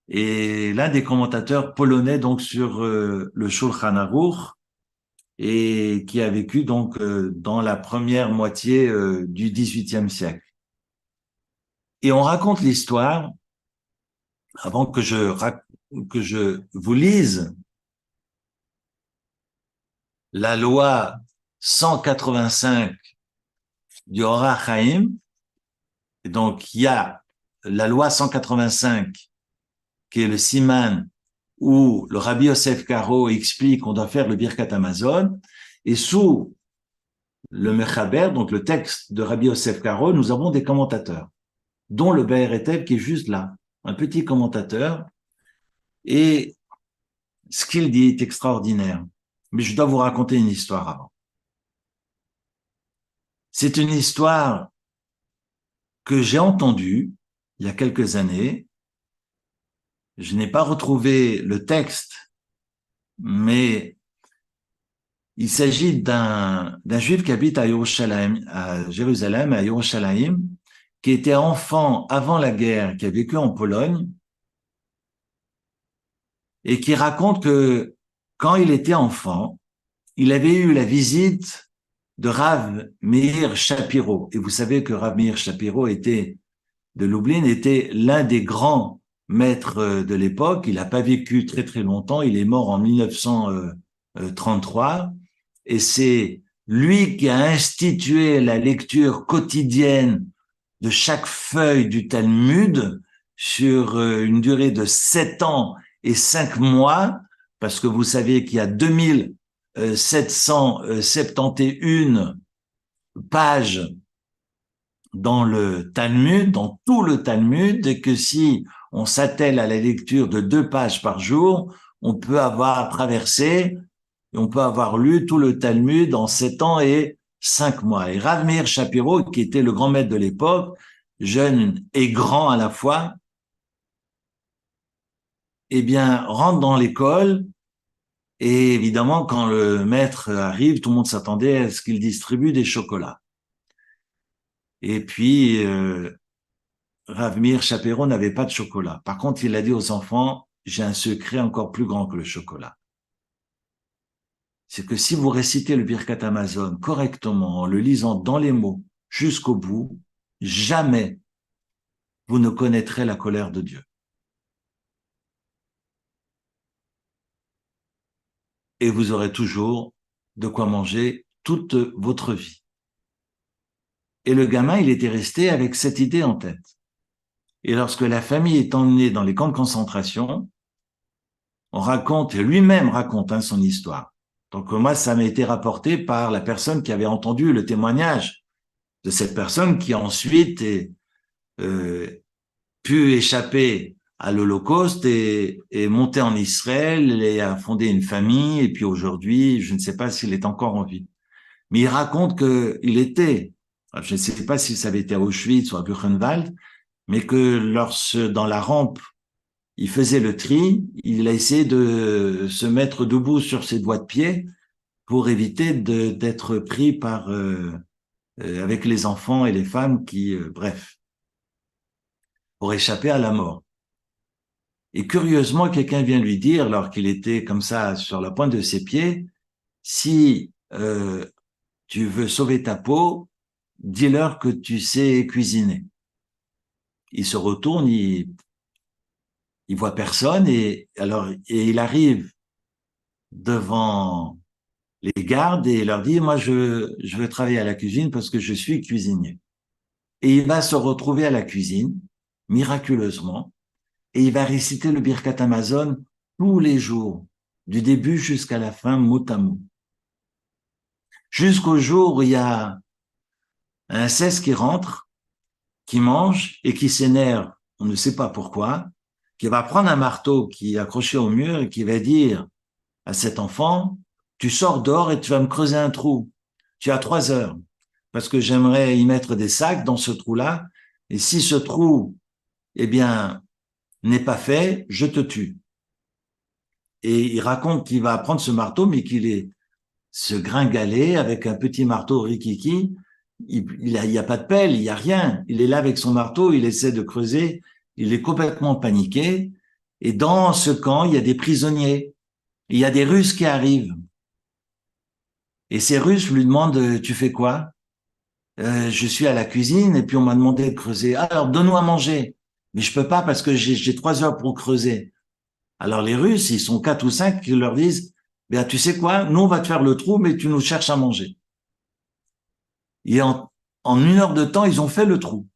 Et l'un des commentateurs polonais donc sur le Shulchan Aruch, et qui a vécu donc dans la première moitié du XVIIIe siècle. Et on raconte l'histoire, avant que je vous lise la loi 185 du Or HaChaim. Et donc, il y a la loi 185 qui est le siman où le Rabbi Yosef Karo explique qu'on doit faire le Birkat Hamazon, et sous le Mechaber, donc le texte de Rabbi Yosef Karo, nous avons des commentateurs, dont le Be'er Hetev qui est juste là, un petit commentateur, et ce qu'il dit est extraordinaire. Mais je dois vous raconter une histoire avant. C'est une histoire que j'ai entendue il y a quelques années. Je n'ai pas retrouvé le texte, mais il s'agit d'un juif qui habite à Jérusalem, à Yerushalayim, qui était enfant avant la guerre, qui a vécu en Pologne, et qui raconte que quand il était enfant, il avait eu la visite de Rav Meir Shapiro. Et vous savez que Rav Meir Shapiro de Lublin était l'un des grands maîtres de l'époque. Il n'a pas vécu très très longtemps. Il est mort en 1933. Et c'est lui qui a institué la lecture quotidienne de chaque feuille du Talmud sur une durée de 7 ans et 5 mois, parce que vous savez qu'il y a 2771 pages dans le Talmud, dans tout le Talmud, et que si on s'attelle à la lecture de 2 pages par jour, on peut avoir traversé, on peut avoir lu tout le Talmud en 7 ans et 5 mois. Et Rav Meir Shapiro, qui était le grand maître de l'époque, jeune et grand à la fois, eh bien, rentre dans l'école. Et évidemment, quand le maître arrive, tout le monde s'attendait à ce qu'il distribue des chocolats. Et puis, Rav Meir Shapiro n'avait pas de chocolat. Par contre, il a dit aux enfants, j'ai un secret encore plus grand que le chocolat. C'est que si vous récitez le Birkat Hamazon correctement, en le lisant dans les mots jusqu'au bout, jamais vous ne connaîtrez la colère de Dieu. Et vous aurez toujours de quoi manger toute votre vie. Et le gamin, il était resté avec cette idée en tête. Et lorsque la famille est emmenée dans les camps de concentration, on raconte, lui-même raconte son histoire. Donc moi, ça m'a été rapporté par la personne qui avait entendu le témoignage de cette personne qui ensuite euh, pu échapper à l'Holocauste et monter en Israël et a fondé une famille. Et puis aujourd'hui, je ne sais pas s'il est encore en vie. Mais il raconte qu'il était, je ne sais pas si ça avait été à Auschwitz ou à Buchenwald, mais que dans la rampe, il faisait le tri, il a essayé de se mettre debout sur ses doigts de pied pour éviter d'être pris avec les enfants et les femmes qui, bref, pour échapper à la mort. Et curieusement, quelqu'un vient lui dire, alors qu'il était comme ça sur la pointe de ses pieds, si tu veux sauver ta peau, dis-leur que tu sais cuisiner. Il se retourne, il voit personne et il arrive devant les gardes et il leur dit, moi je veux travailler à la cuisine parce que je suis cuisinier. Et il va se retrouver à la cuisine, miraculeusement, et il va réciter le Birkat Hamazon tous les jours, du début jusqu'à la fin, mot à mot. Jusqu'au jour où il y a un cesse qui rentre, qui mange et qui s'énerve, on ne sait pas pourquoi, qui va prendre un marteau qui est accroché au mur et qui va dire à cet enfant, tu sors dehors et tu vas me creuser un trou. Tu as 3 heures parce que j'aimerais y mettre des sacs dans ce trou-là. Et si ce trou, eh bien, n'est pas fait, je te tue. Et il raconte qu'il va prendre ce marteau, mais qu'il est ce gringalet avec un petit marteau rikiki. Il y a pas de pelle, il y a rien. Il est là avec son marteau, il essaie de creuser. Il est complètement paniqué. Et dans ce camp, il y a des prisonniers. Il y a des Russes qui arrivent. Et ces Russes lui demandent, tu fais quoi? Je suis à la cuisine et puis on m'a demandé de creuser. Alors, donne-nous à manger. Mais je peux pas parce que j'ai 3 heures pour creuser. Alors, les Russes, ils sont 4 ou 5 qui leur disent, bien, tu sais quoi? Nous, on va te faire le trou, mais tu nous cherches à manger. Et en 1 heure de temps, ils ont fait le trou.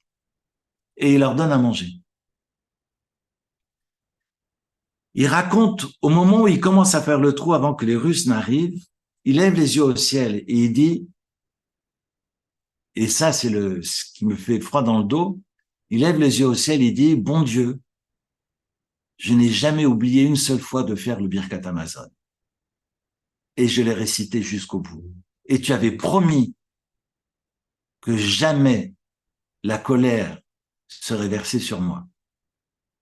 Et ils leur donnent à manger. Il raconte, au moment où il commence à faire le trou avant que les Russes n'arrivent, il lève les yeux au ciel et il dit, et ça, c'est ce qui me fait froid dans le dos. Il lève les yeux au ciel et dit, bon Dieu, je n'ai jamais oublié une seule fois de faire le Birkat Hamazon. Et je l'ai récité jusqu'au bout. Et tu avais promis que jamais la colère serait versée sur moi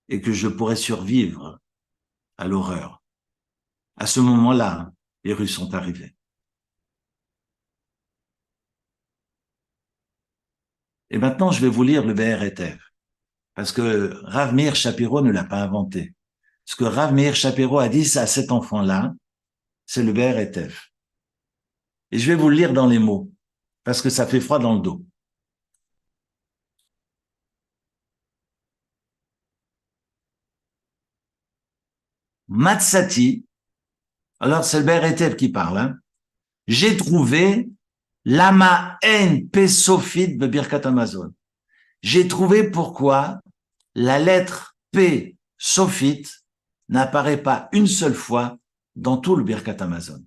et que je pourrais survivre à l'horreur. À ce moment-là, les Russes sont arrivés. Et maintenant, je vais vous lire le BRTF. Parce que Rav Meir Shapiro ne l'a pas inventé. Ce que Rav Meir Shapiro a dit à cet enfant-là, c'est le BRTF. Et je vais vous le lire dans les mots, parce que ça fait froid dans le dos. Matsati, alors c'est le BRTF qui parle, hein. J'ai trouvé Lama En Pesofit de Birkat Hamazon. J'ai trouvé pourquoi la lettre P Sophit n'apparaît pas une seule fois dans tout le Birkat Hamazon.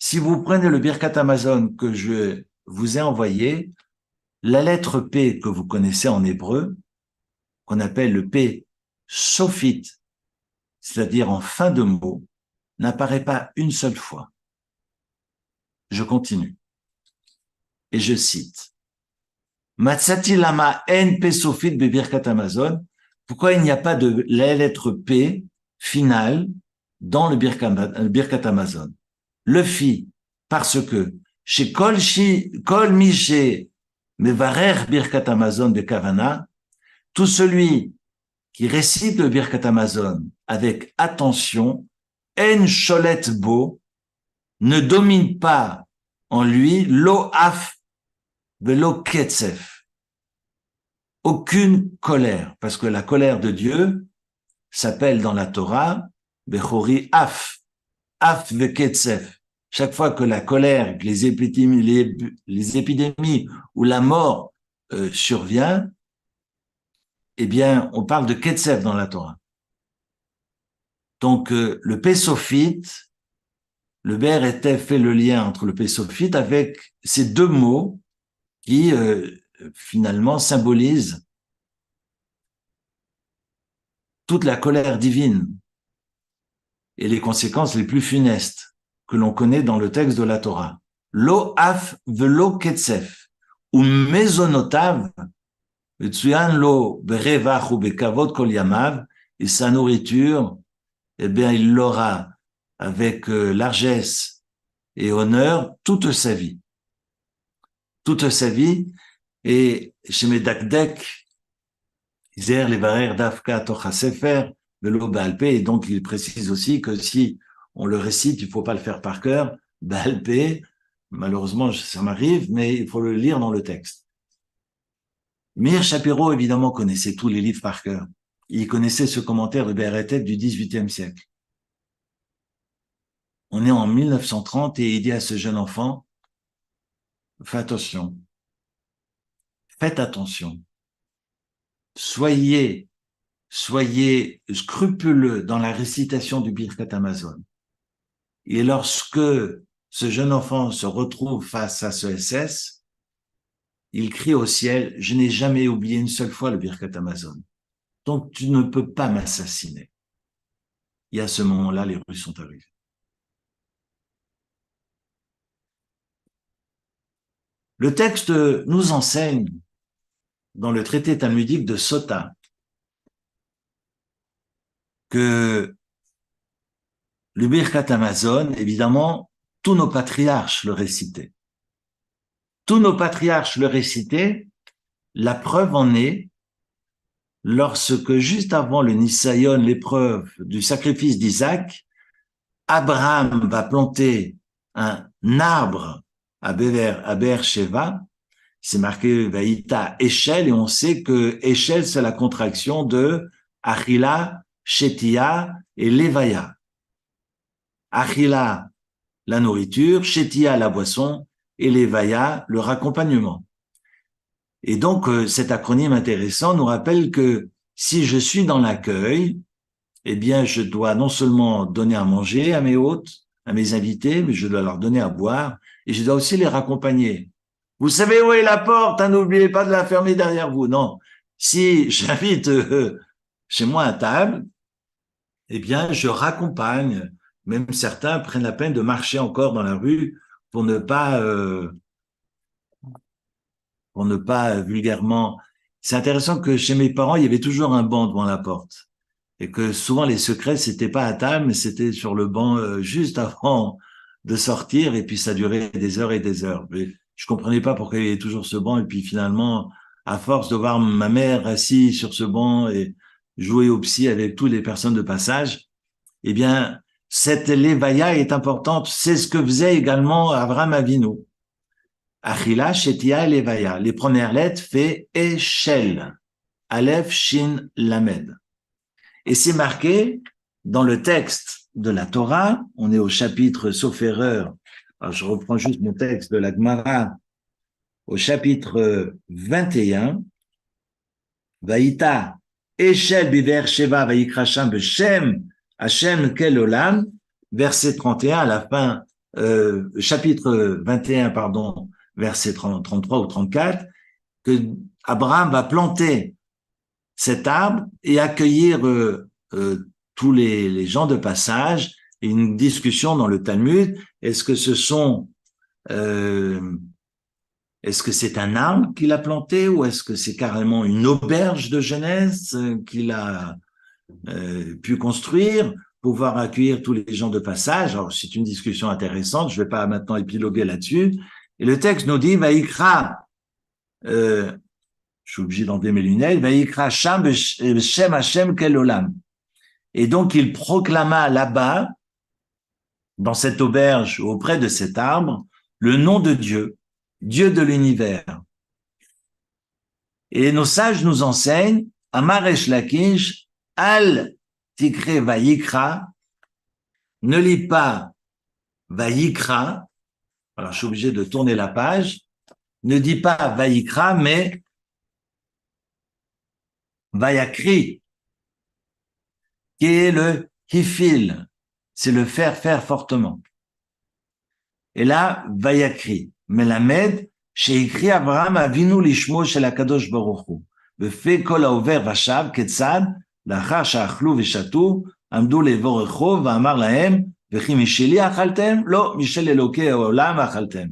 Si vous prenez le Birkat Hamazon que je vous ai envoyé, la lettre P que vous connaissez en hébreu, qu'on appelle le P Sophit, c'est-à-dire en fin de mot, n'apparaît pas une seule fois. Je continue. Et je cite. Matsati lama en P Sophit bebirkat Hamazon. Pourquoi il n'y a pas de la lettre P finale dans le Birkat Hamazon? Le fit parce que chez Kol Miché Mevarer Birkat Hamazon de Kavana, tout celui qui récite le Birkat Hamazon avec attention, En Sholet Bo, ne domine pas en lui lo af velo ketzef, aucune colère, parce que la colère de Dieu s'appelle dans la Torah Bechori af ve ketzef. Chaque fois que la colère, que les épidémies ou la mort survient, eh bien, on parle de ketzef dans la Torah. Donc, le Pésophite, le Béhérété fait le lien entre le Pésophite avec ces deux mots qui, finalement, symbolisent toute la colère divine et les conséquences les plus funestes que l'on connaît dans le texte de la Torah. Lo af velo ketzef, ou mesonotav, tsuyan lo berevach ou bekavod kol yamav, et sa nourriture, eh bien, il l'aura avec largesse et honneur toute sa vie. Toute sa vie, et chez Medakdek, Iser levarer dafka tocha sefer, velo baalpé, et donc il précise aussi que si on le récite, il ne faut pas le faire par cœur, baalpé, malheureusement ça m'arrive, mais il faut le lire dans le texte. Meir Shapiro, évidemment, connaissait tous les livres par cœur. Il connaissait ce commentaire de Béhérété du XVIIIe siècle. On est en 1930 et il dit à ce jeune enfant, fais attention, faites attention, soyez scrupuleux dans la récitation du Birkat Hamazon. Et lorsque ce jeune enfant se retrouve face à ce SS, il crie au ciel, je n'ai jamais oublié une seule fois le Birkat Hamazon. Donc tu ne peux pas m'assassiner. Et à ce moment-là, les Russes sont arrivés. Le texte nous enseigne, dans le traité talmudique de Sota, que le Birkat Hamazon, évidemment, tous nos patriarches le récitaient. Tous nos patriarches le récitaient. La preuve en est lorsque, juste avant le Nisayon, l'épreuve du sacrifice d'Isaac, Abraham va planter un arbre à Beer-Sheva. C'est marqué Vaïta Eshel, et on sait que Eshel, c'est la contraction de Achila, Shetia et Levaya. Achila, la nourriture, Shetia, la boisson, et Levaya, le raccompagnement. Et donc, cet acronyme intéressant nous rappelle que si je suis dans l'accueil, eh bien, je dois non seulement donner à manger à mes hôtes, à mes invités, mais je dois leur donner à boire, et je dois aussi les raccompagner. Vous savez où est la porte, hein, n'oubliez pas de la fermer derrière vous. Non, si j'invite chez moi à table, eh bien, je raccompagne. Même certains prennent la peine de marcher encore dans la rue pour ne pas vulgairement. C'est intéressant que chez mes parents, il y avait toujours un banc devant la porte. Et que souvent les secrets, c'était pas à table, mais c'était sur le banc juste avant de sortir, et puis ça durait des heures et des heures. Mais je comprenais pas pourquoi il y avait toujours ce banc, et puis finalement, à force de voir ma mère assise sur ce banc et jouer au psy avec toutes les personnes de passage, eh bien, cette levaya est importante. C'est ce que faisait également Avraham Avinu. Achila, Shetia et levaya. Les premières lettres fait Eshel. Aleph, Shin, Lamed. Et c'est marqué dans le texte de la Torah, on est au chapitre, sauf erreur, alors je reprends juste mon texte de la Gemara, au chapitre 21, Vaïta, Eshel biver sheva vaïkracham beshem, Hashem kel olam, verset 31 à la fin, chapitre 21, pardon, verset 33 ou 34, que Abraham va planter cet arbre et accueillir tous les gens de passage, et une discussion dans le Talmud. Est-ce que est-ce que c'est un arbre qu'il a planté, ou est-ce que c'est carrément une auberge de jeunesse qu'il a pu construire pour pouvoir accueillir tous les gens de passage? Alors, c'est une discussion intéressante, je ne vais pas maintenant épiloguer là-dessus. Et le texte nous dit, Vaïkra, je suis obligé d'enlever mes lunettes, Vaïkra Shem Hashem Kel Olam. Et donc, il proclama là-bas, dans cette auberge, auprès de cet arbre, le nom de Dieu, Dieu de l'univers. Et nos sages nous enseignent, Amaresh Lakish, Al Tikre Vayikra, ne lis pas Vayikra, alors je suis obligé de tourner la page, ne dis pas Vayikra, mais Vayakri, qui est le Hifil, c'est le faire fortement. Et là, Vayakri, Melamed, sheikri Abraham avinu lishmo shel HaKadosh Baruch Hu. Vefe kol haover vashav ketzad, לאחר שאכלו ושתו, עמדו לעבור רחוב ואמר להם, וכי משלי אכלתם? לא, משל אלוקי העולם אכלתם.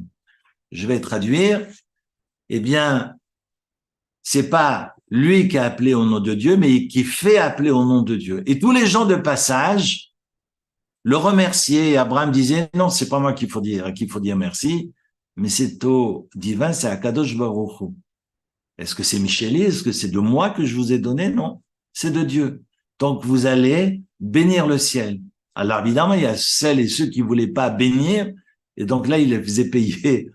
Je vais traduire. Eh bien, c'est pas lui qui a appelé au nom de Dieu, mais qui fait appeler au nom de Dieu. Et tous les gens de passage le remerciaient. Et Abraham disait, non, c'est pas moi qu'il faut dire merci, mais c'est au divin, c'est à Kadosh Baruch Hu. Est-ce que c'est Micheli? Est-ce que c'est de moi que je vous ai donné? Non, c'est de Dieu. Donc, vous allez bénir le ciel. Alors, évidemment, il y a celles et ceux qui voulaient pas bénir, et donc là, il les faisait payer.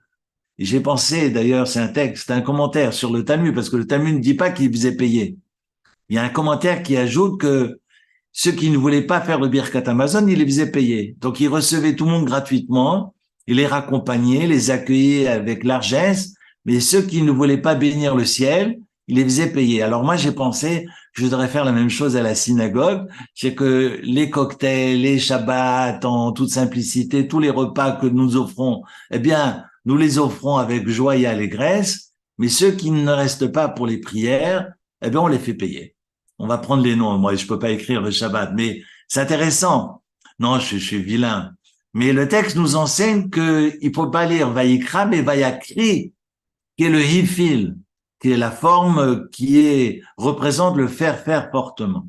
Et j'ai pensé, d'ailleurs, c'est un texte, un commentaire sur le Talmud, parce que le Talmud ne dit pas qu'il faisait payer. Il y a un commentaire qui ajoute que ceux qui ne voulaient pas faire le Birkat Hamazon, il les faisait payer. Donc, il recevait tout le monde gratuitement, il les raccompagnait, les accueillait avec largesse, mais ceux qui ne voulaient pas bénir le ciel, il les faisait payer. Alors moi, j'ai pensé que je voudrais faire la même chose à la synagogue, c'est que les cocktails, les shabbats, en toute simplicité, tous les repas que nous offrons, eh bien, nous les offrons avec joie et allégresse, mais ceux qui ne restent pas pour les prières, eh bien, on les fait payer. On va prendre les noms. Moi, je peux pas écrire le Shabbat, mais c'est intéressant. Non, je suis vilain. Mais le texte nous enseigne que il faut pas lire Vayikra, mais Vayakri, qui est le hifil, qui est la forme représente le faire fortement.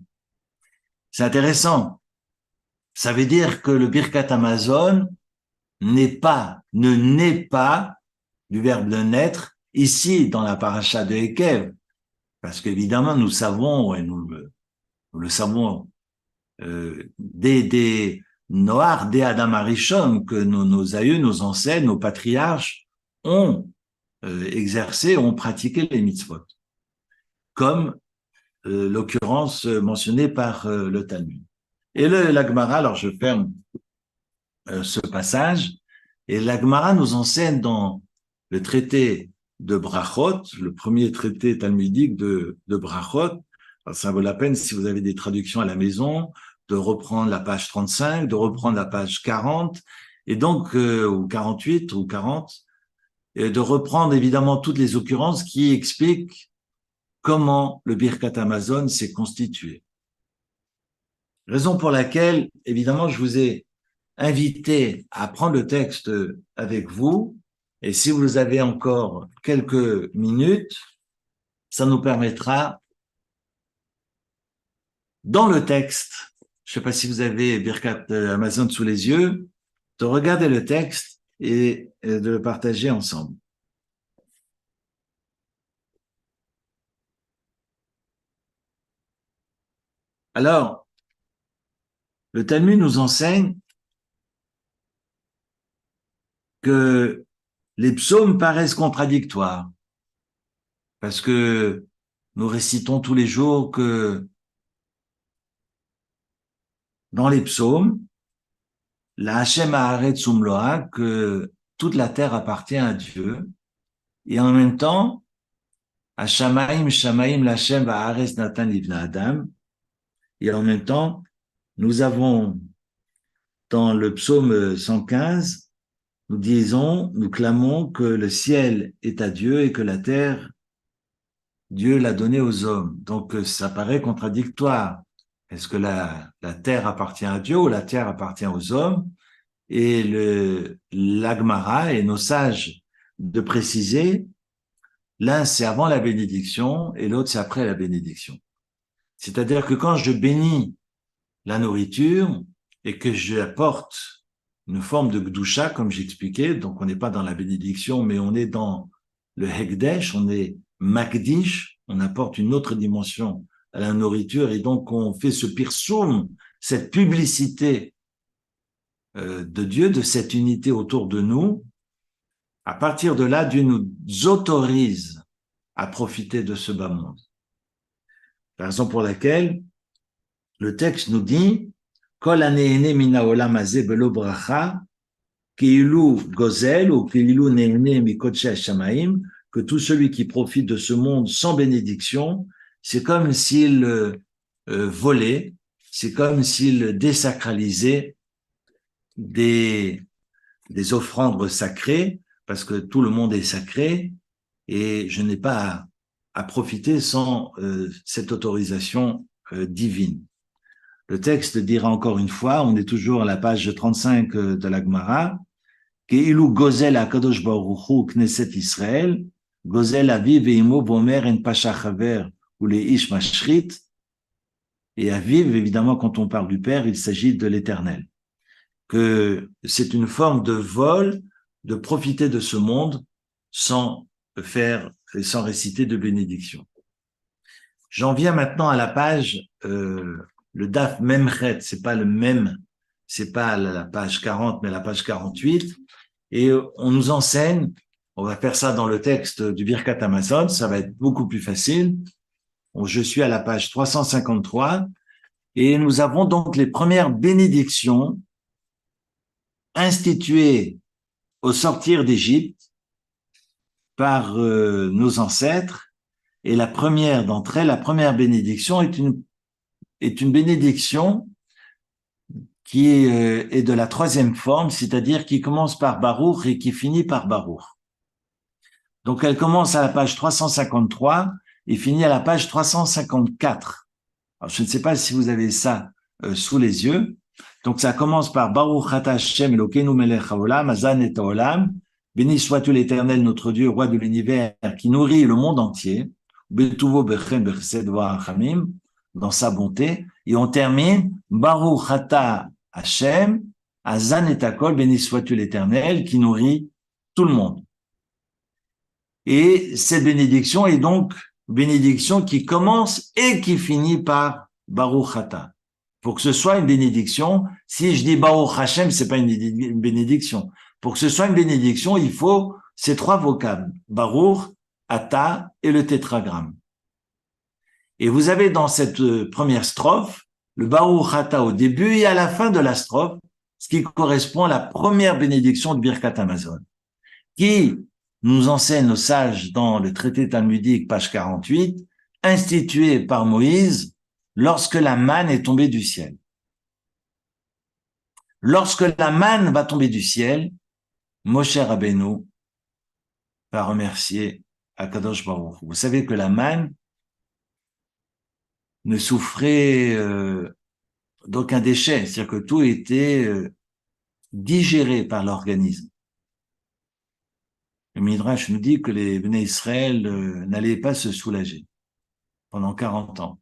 C'est intéressant. Ça veut dire que le Birkat Hamazon ne naît pas du verbe de naître ici dans la paracha de Ekev. Parce qu'évidemment, nous savons, et nous le savons, des Noach, des Adam Arishon, que nos aïeux, nos ancêtres, nos patriarches ont exercé, ont pratiqué les mitzvot. Comme l'occurrence mentionnée par le Talmud. Et la Gemara, alors je ferme ce passage, et la Gemara nous enseigne dans le traité de Brachot, le premier traité talmudique de Brachot. Alors, ça vaut la peine, si vous avez des traductions à la maison, de reprendre la page 35, de reprendre la page 40, et donc, ou 48 ou 40, et de reprendre évidemment toutes les occurrences qui expliquent comment le Birkat Hamazon s'est constitué. Raison pour laquelle, évidemment, je vous ai invité à prendre le texte avec vous, et si vous avez encore quelques minutes, ça nous permettra, dans le texte, je ne sais pas si vous avez Birkat Hamazon sous les yeux, de regarder le texte et de le partager ensemble. Alors, le Talmud nous enseigne que les psaumes paraissent contradictoires parce que nous récitons tous les jours que dans les psaumes, la Hashem Haaretz Umloa, que toute la terre appartient à Dieu, et en même temps, Hashamaim Shamaim l'Hashem Haaretz Natan Livna Adam, et en même temps, nous avons dans le psaume 115, nous clamons que le ciel est à Dieu et que la terre, Dieu l'a donnée aux hommes. Donc, ça paraît contradictoire. Est-ce que la terre appartient à Dieu ou la terre appartient aux hommes? Et l'Agmara et nos sages de préciser, l'un c'est avant la bénédiction et l'autre c'est après la bénédiction. C'est-à-dire que quand je bénis la nourriture et que je apporte une forme de gdusha, comme j'expliquais, donc on n'est pas dans la bénédiction, mais on est dans le hekdesh, on est makdish, on apporte une autre dimension à la nourriture et donc on fait ce pirsum, cette publicité de Dieu, de cette unité autour de nous. À partir de là, Dieu nous autorise à profiter de ce bas monde. La raison pour laquelle le texte nous dit Kol hanehene mina olam hazeh belo bracha keilu gozel ou keilu nehene mikotche hashamaim, que tout celui qui profite de ce monde sans bénédiction, c'est comme s'il volait c'est comme s'il désacralisait des offrandes sacrées, parce que tout le monde est sacré, et je n'ai pas à profiter sans cette autorisation divine. Le texte dira encore une fois, on est toujours à la page 35 de la Gemara, Ke'ilu gozel HaKadosh Baruch Hu Knesset Israël, gozel aviv ve'imo vomer en pasha chaver ou les ish mashrit. Et aviv, évidemment, quand on parle du Père, il s'agit de l'Éternel. Que c'est une forme de vol, de profiter de ce monde sans faire, sans réciter de bénédiction. J'en viens maintenant à la page, le Daf Memchet, c'est pas le même, c'est pas la page 40, mais la page 48. Et on nous enseigne, on va faire ça dans le texte du Birkat Hamazon, ça va être beaucoup plus facile. Je suis à la page 353 et nous avons donc les premières bénédictions instituées au sortir d'Égypte par nos ancêtres. Et la première d'entre elles, la première bénédiction est une bénédiction qui est de la troisième forme, c'est-à-dire qui commence par Baruch et qui finit par Baruch. Donc elle commence à la page 353 et finit à la page 354. Alors je ne sais pas si vous avez ça sous les yeux. Donc ça commence par Baruch Ata Hashem Elokeinu melech haolam, Hazan et haolam, béni sois-tu l'Éternel, notre Dieu, roi de l'univers, qui nourrit le monde entier, Betuvo bechem bechesed v'rachamim, dans sa bonté. Et on termine Baruch Ata Hashem, Hazan et hakol, béni sois-tu l'Éternel, qui nourrit tout le monde. Et cette bénédiction est donc bénédiction qui commence et qui finit par Baruch Ata. Pour que ce soit une bénédiction, si je dis Baruch Hashem, c'est pas une bénédiction. Pour que ce soit une bénédiction, il faut ces trois vocables, Baruch, Ata et le tétragramme. Et vous avez dans cette première strophe, le Baruch Ata au début et à la fin de la strophe, ce qui correspond à la première bénédiction de Birkat Hamazon, qui nous enseigne nos sages dans le traité talmudique, page 48, institué par Moïse lorsque la manne est tombée du ciel. Lorsque la manne va tomber du ciel, Moshe Rabbeinu va remercier Akadosh Baruch Hu. Vous savez que la manne ne souffrait d'aucun déchet, c'est-à-dire que tout était digéré par l'organisme. Le Midrash nous dit que les Bnei Israël n'allaient pas se soulager pendant 40 ans.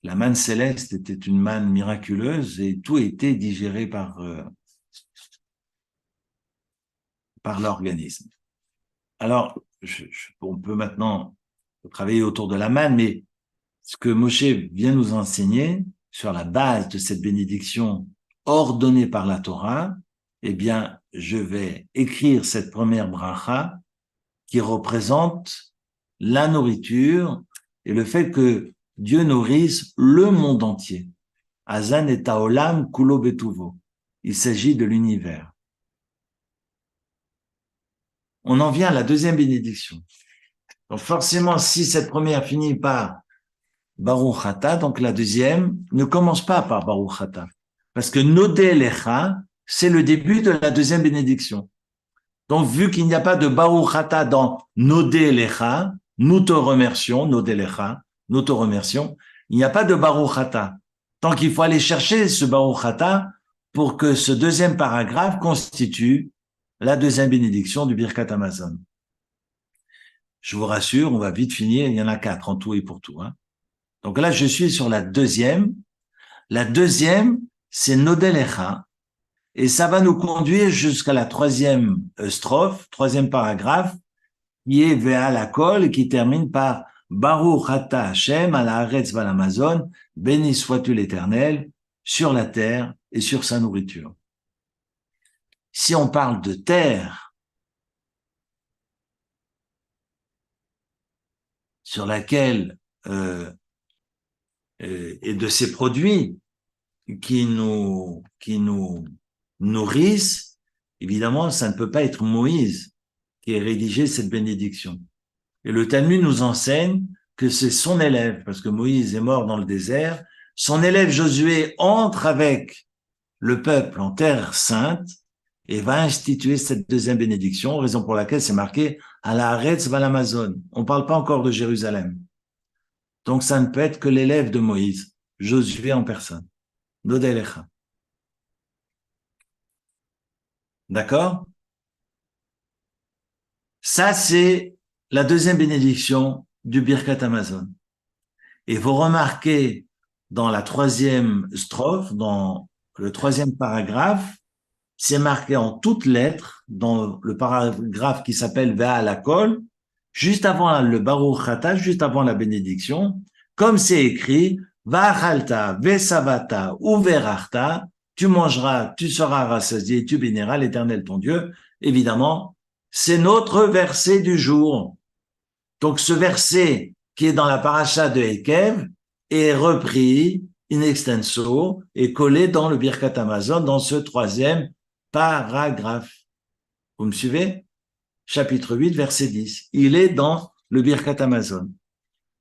La manne céleste était une manne miraculeuse et tout était digéré par l'organisme. Alors, on peut maintenant travailler autour de la manne, mais ce que Moshe vient nous enseigner sur la base de cette bénédiction ordonnée par la Torah, eh bien, je vais écrire cette première bracha qui représente la nourriture et le fait que Dieu nourrisse le monde entier. Hazan et haolam kulo betuvo. Il s'agit de l'univers. On en vient à la deuxième bénédiction. Donc forcément, si cette première finit par Baruch Ata, donc la deuxième ne commence pas par Baruch Ata. Parce que Nodé Lecha, c'est le début de la deuxième bénédiction. Donc, vu qu'il n'y a pas de Baruch Ata dans Nodé Lecha, nous te remercions, Nodé Lecha, nous te remercions, il n'y a pas de Baruch Ata. Donc, il faut aller chercher ce Baruch Ata pour que ce deuxième paragraphe constitue la deuxième bénédiction du Birkat Hamazon. Je vous rassure, on va vite finir, il y en a 4 en tout et pour tout. Donc là, je suis sur la deuxième. La deuxième, c'est Nodé Lecha. Et ça va nous conduire jusqu'à la troisième strophe, troisième paragraphe, qui est Ve'al Hakol, qui termine par Baruch Ata Hashem al haaretz val Hamazon, béni sois-tu l'Éternel sur la terre et sur sa nourriture. Si on parle de terre, sur laquelle et de ces produits qui nous nourrissent, évidemment, ça ne peut pas être Moïse qui ait rédigé cette bénédiction. Et le Talmud nous enseigne que c'est son élève, parce que Moïse est mort dans le désert, son élève Josué entre avec le peuple en terre sainte et va instituer cette deuxième bénédiction, raison pour laquelle c'est marqué à la Haaretz va l'Amazon. On ne parle pas encore de Jérusalem. Donc ça ne peut être que l'élève de Moïse, Josué en personne. Dodelecha. D'accord? Ça, c'est la deuxième bénédiction du Birkat Amazon. Et vous remarquez dans la troisième strophe, dans le troisième paragraphe, c'est marqué en toutes lettres, dans le paragraphe qui s'appelle Ve'al Hakol, juste avant le Baruch Ata, juste avant la bénédiction, comme c'est écrit, Va'achalta, Ve'savata, ou Ve'rachta, tu mangeras, tu seras rassasié, tu béniras l'Éternel ton Dieu. Évidemment, c'est notre verset du jour. Donc ce verset qui est dans la paracha de Ekev est repris in extenso et collé dans le Birkat Amazon dans ce troisième paragraphe. Vous me suivez? Chapitre 8, verset 10. Il est dans le Birkat Amazon.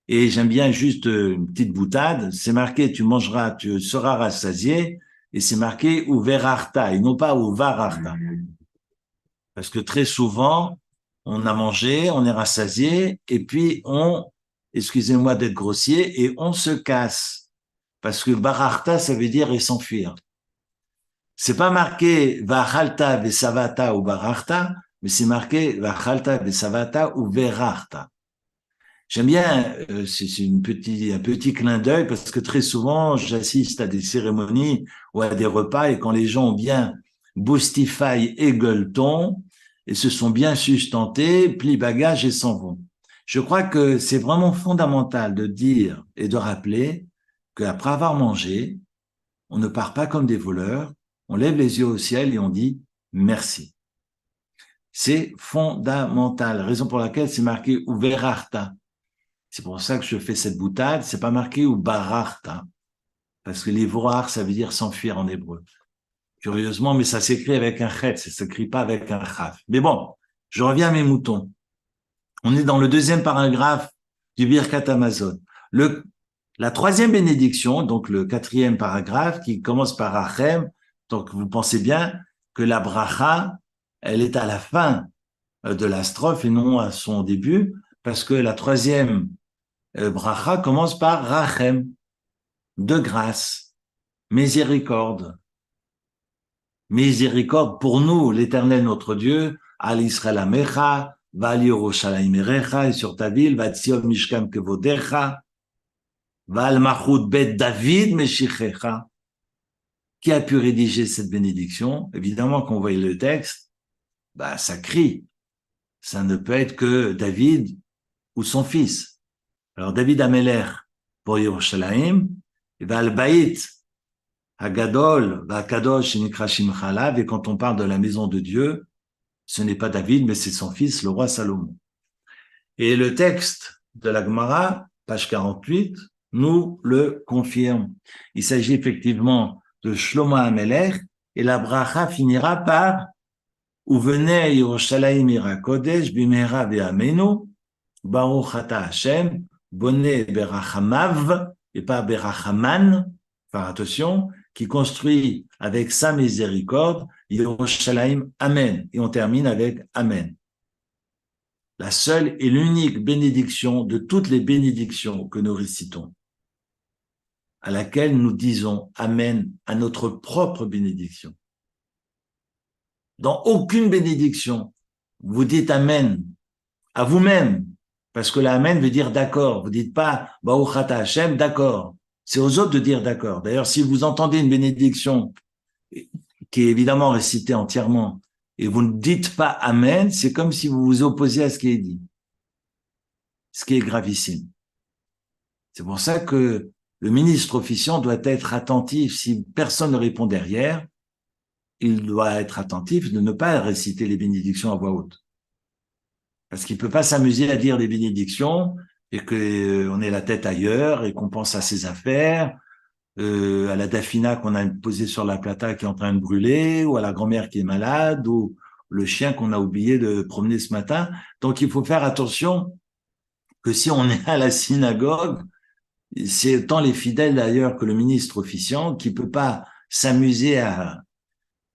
Et j'aime bien juste une petite boutade. C'est marqué, tu mangeras, tu seras rassasié. Et c'est marqué uverarta et non pas uvararta. Parce que très souvent, on a mangé, on est rassasié, et puis excusez-moi d'être grossier, et on se casse. Parce que bararta, ça veut dire et s'enfuir. C'est pas marqué vachalta vesavata ou bararta, mais c'est marqué vachalta vesavata ou verarta. J'aime bien, c'est un petit clin d'œil parce que très souvent, j'assiste à des cérémonies ou à des repas et quand les gens ont bien boostify et gueuleton et se sont bien sustentés, plient bagages et s'en vont. Je crois que c'est vraiment fondamental de dire et de rappeler qu'après avoir mangé, on ne part pas comme des voleurs, on lève les yeux au ciel et on dit merci. C'est fondamental, raison pour laquelle c'est marqué uverarta. C'est pour ça que je fais cette boutade. C'est pas marqué ou bararta, parce que livroir, ça veut dire s'enfuir en hébreu. Curieusement, mais ça s'écrit avec un chet, ça s'écrit pas avec un chaf. Mais bon, je reviens à mes moutons. On est dans le deuxième paragraphe du Birkat Amazon. La troisième bénédiction, donc le quatrième paragraphe, qui commence par Achem. Donc vous pensez bien que la bracha, elle est à la fin de la strophe et non à son début, parce que la troisième bracha commence par rachem, de grâce, miséricorde. Miséricorde pour nous, l'Éternel notre Dieu, al Israël amecha, val Yerushalayim erecha, et sur ta ville, va Tzion mishkam kevodecha, val machut bet David meshichecha. Qui a pu rédiger cette bénédiction? Évidemment, quand on voit le texte, bah, ça crie. Ça ne peut être que David ou son fils. Alors, David Ameler pour Yerushalayim, et va al Baït, Hagadol, va Kadosh, Nikra Shimcha Lav, et quand on parle de la maison de Dieu, ce n'est pas David, mais c'est son fils, le roi Salomon. Et le texte de la Gemara, page 48, nous le confirme. Il s'agit effectivement de Shlomo Amelech, et la bracha finira par Uvenei Yerushalayim ira Kodesh bimehera ve'amenu, Baruch ata Hashem, Boné berachamav, et pas berachaman, enfin attention, qui construit avec sa miséricorde, Yerushalayim, Amen. Et on termine avec Amen. La seule et l'unique bénédiction de toutes les bénédictions que nous récitons, à laquelle nous disons Amen à notre propre bénédiction. Dans aucune bénédiction, vous dites Amen à vous-même, parce que l'Amen veut dire d'accord. Vous dites pas Baruch ata Hashem, d'accord. C'est aux autres de dire d'accord. D'ailleurs, si vous entendez une bénédiction qui est évidemment récitée entièrement et vous ne dites pas Amen, c'est comme si vous vous opposiez à ce qui est dit. Ce qui est gravissime. C'est pour ça que le ministre officiant doit être attentif. Si personne ne répond derrière, il doit être attentif de ne pas réciter les bénédictions à voix haute. Parce qu'il peut pas s'amuser à dire des bénédictions et qu'on ait la tête ailleurs et qu'on pense à ses affaires, à la Dafina qu'on a posée sur la plata qui est en train de brûler, ou à la grand-mère qui est malade, ou le chien qu'on a oublié de promener ce matin. Donc il faut faire attention que si on est à la synagogue, C'est tant les fidèles d'ailleurs que le ministre officiant qui peut pas s'amuser à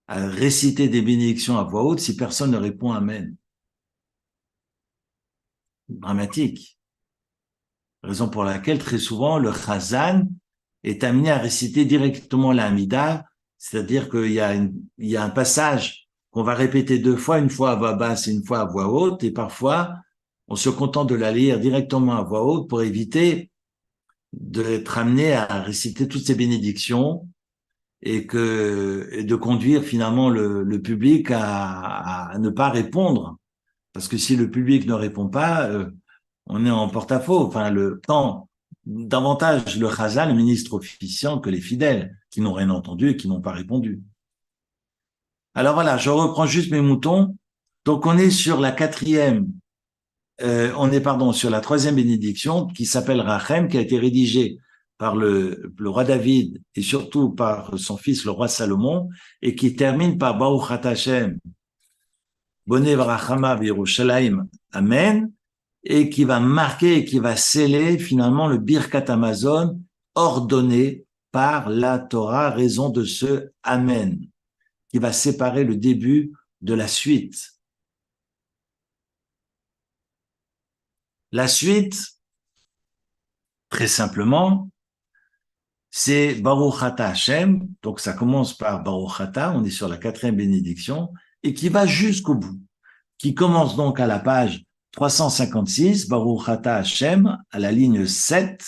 réciter des bénédictions à voix haute si personne ne répond Amen. Dramatique. Raison pour laquelle très souvent le chazan est amené à réciter directement l'Amida, c'est-à-dire il y a un passage qu'on va répéter deux fois, une fois à voix basse et une fois à voix haute, et parfois on se contente de la lire directement à voix haute pour éviter d'être amené à réciter toutes ces bénédictions et de conduire finalement le public à ne pas répondre. Parce que si le public ne répond pas, on est en porte-à-faux. Enfin, davantage le chazan, le ministre officiant, que les fidèles qui n'ont rien entendu et qui n'ont pas répondu. Alors voilà, je reprends juste mes moutons. Donc on est sur la sur la troisième bénédiction qui s'appelle Rachem, qui a été rédigée par le roi David et surtout par son fils, le roi Salomon, et qui termine par Baruch Ata Hashem, Boneh Barachama V'Yerushalayim, Amen, et qui va marquer et qui va sceller finalement le Birkat Hamazon ordonné par la Torah, raison de ce Amen, qui va séparer le début de la suite. La suite, très simplement, c'est Baruch Ata Hashem, donc ça commence par Baruch Ata, on est sur la quatrième bénédiction, et qui va jusqu'au bout, qui commence donc à la page 356, Baruch Ata Hashem, à la ligne 7,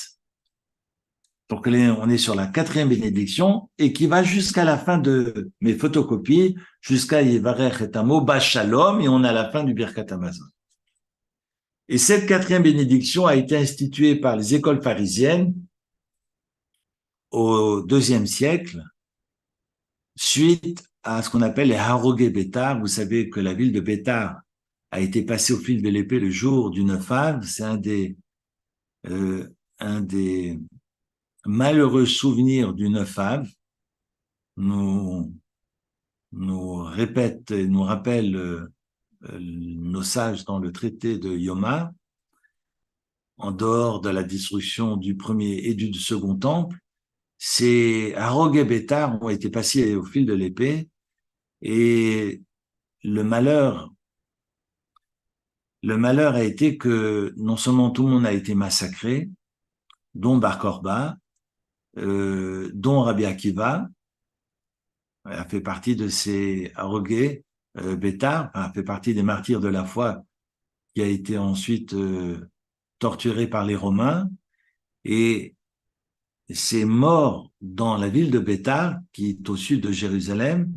donc on est sur la quatrième bénédiction, et qui va jusqu'à la fin de mes photocopies, jusqu'à Yevarech et Amo, Shalom, et on est à la fin du Birkat Hamazon. Et cette quatrième bénédiction a été instituée par les écoles pharisiennes au IIe siècle, suite à ce qu'on appelle les Harogé Bétar. Vous savez que la ville de Bétar a été passée au fil de l'épée le jour du 9 Av. C'est un des malheureux souvenirs du 9 Av. Nous répète et nous rappelle nos sages dans le traité de Yoma, en dehors de la destruction du premier et du second temple. Ces Harog et Bétar ont été passés au fil de l'épée et le malheur a été que non seulement tout le monde a été massacré, dont Bar Korba, dont Rabbi Akiva, a fait partie de ces Harogé Bétar, a fait partie des martyrs de la foi qui a été ensuite torturé par les Romains, et ces morts dans la ville de Bétar, qui est au sud de Jérusalem,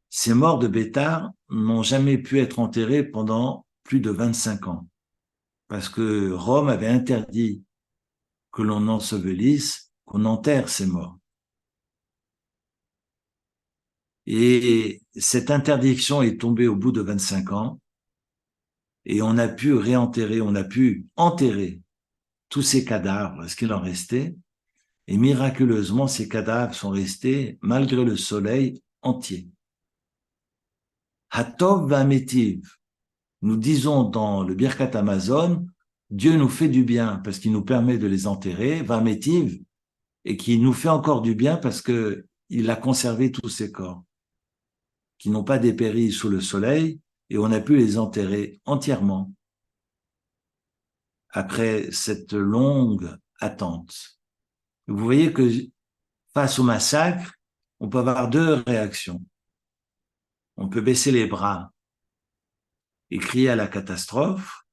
ces morts de Bétar n'ont jamais pu être enterrés pendant plus de 25 ans, parce que Rome avait interdit que l'on ensevelisse, qu'on enterre ces morts. Et cette interdiction est tombée au bout de 25 ans, et on a pu réenterrer, on a pu enterrer tous ces cadavres, ce qu'il en restait, et miraculeusement, ces cadavres sont restés, malgré le soleil, entiers. Hatov va'metiv. Nous disons dans le Birkat Hamazon, Dieu nous fait du bien parce qu'il nous permet de les enterrer, va'metiv, et qui nous fait encore du bien parce que il a conservé tous ces corps, qui n'ont pas dépéri sous le soleil, et on a pu les enterrer entièrement après cette longue attente. Vous voyez que face au massacre, on peut avoir deux réactions. On peut baisser les bras et crier à la catastrophe,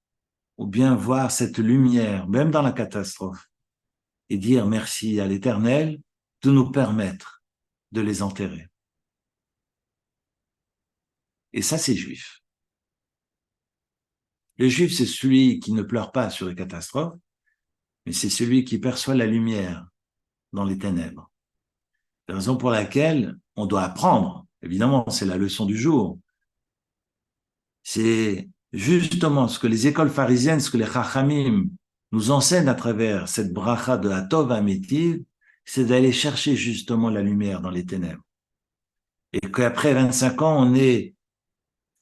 ou bien voir cette lumière, même dans la catastrophe, et dire merci à l'Éternel de nous permettre de les enterrer. Et ça, c'est juif. Le juif, c'est celui qui ne pleure pas sur les catastrophes, mais c'est celui qui perçoit la lumière dans les ténèbres. C'est la raison pour laquelle on doit apprendre. Évidemment, c'est la leçon du jour. C'est justement ce que les écoles pharisiennes, ce que les chachamim nous enseignent à travers cette bracha de Hatov Amétiv, c'est d'aller chercher justement la lumière dans les ténèbres. Et qu'après 25 ans, on ait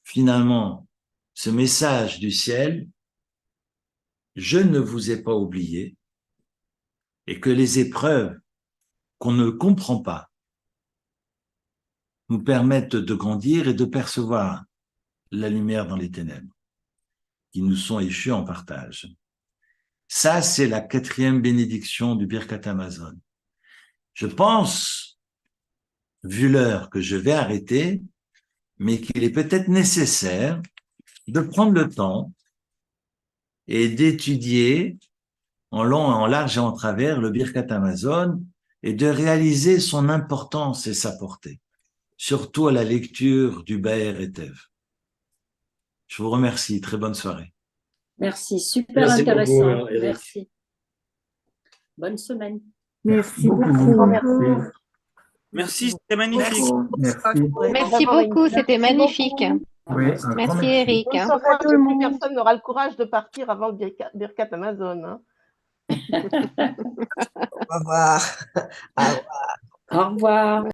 finalement ce message du ciel, je ne vous ai pas oublié, et que les épreuves qu'on ne comprend pas nous permettent de grandir et de percevoir la lumière dans les ténèbres qui nous sont échues en partage. Ça, c'est la 4e bénédiction du Birkat Hamazon. Je pense, vu l'heure, que je vais arrêter, mais qu'il est peut-être nécessaire de prendre le temps et d'étudier en long, en large et en travers le Birkat Hamazon et de réaliser son importance et sa portée, surtout à la lecture du Baer Hetev. Je vous remercie. Très bonne soirée. Merci, super Merci intéressant. beaucoup, Eric. Merci. Bonne semaine. Merci beaucoup. Merci. Merci, c'était magnifique. Merci. Merci beaucoup, c'était magnifique. Oui, un grand Merci merci. Eric. Bonne soirée à tout le monde. Personne n'aura le courage de partir avant le Birkat Hamazon. Hein. Au revoir. Au revoir.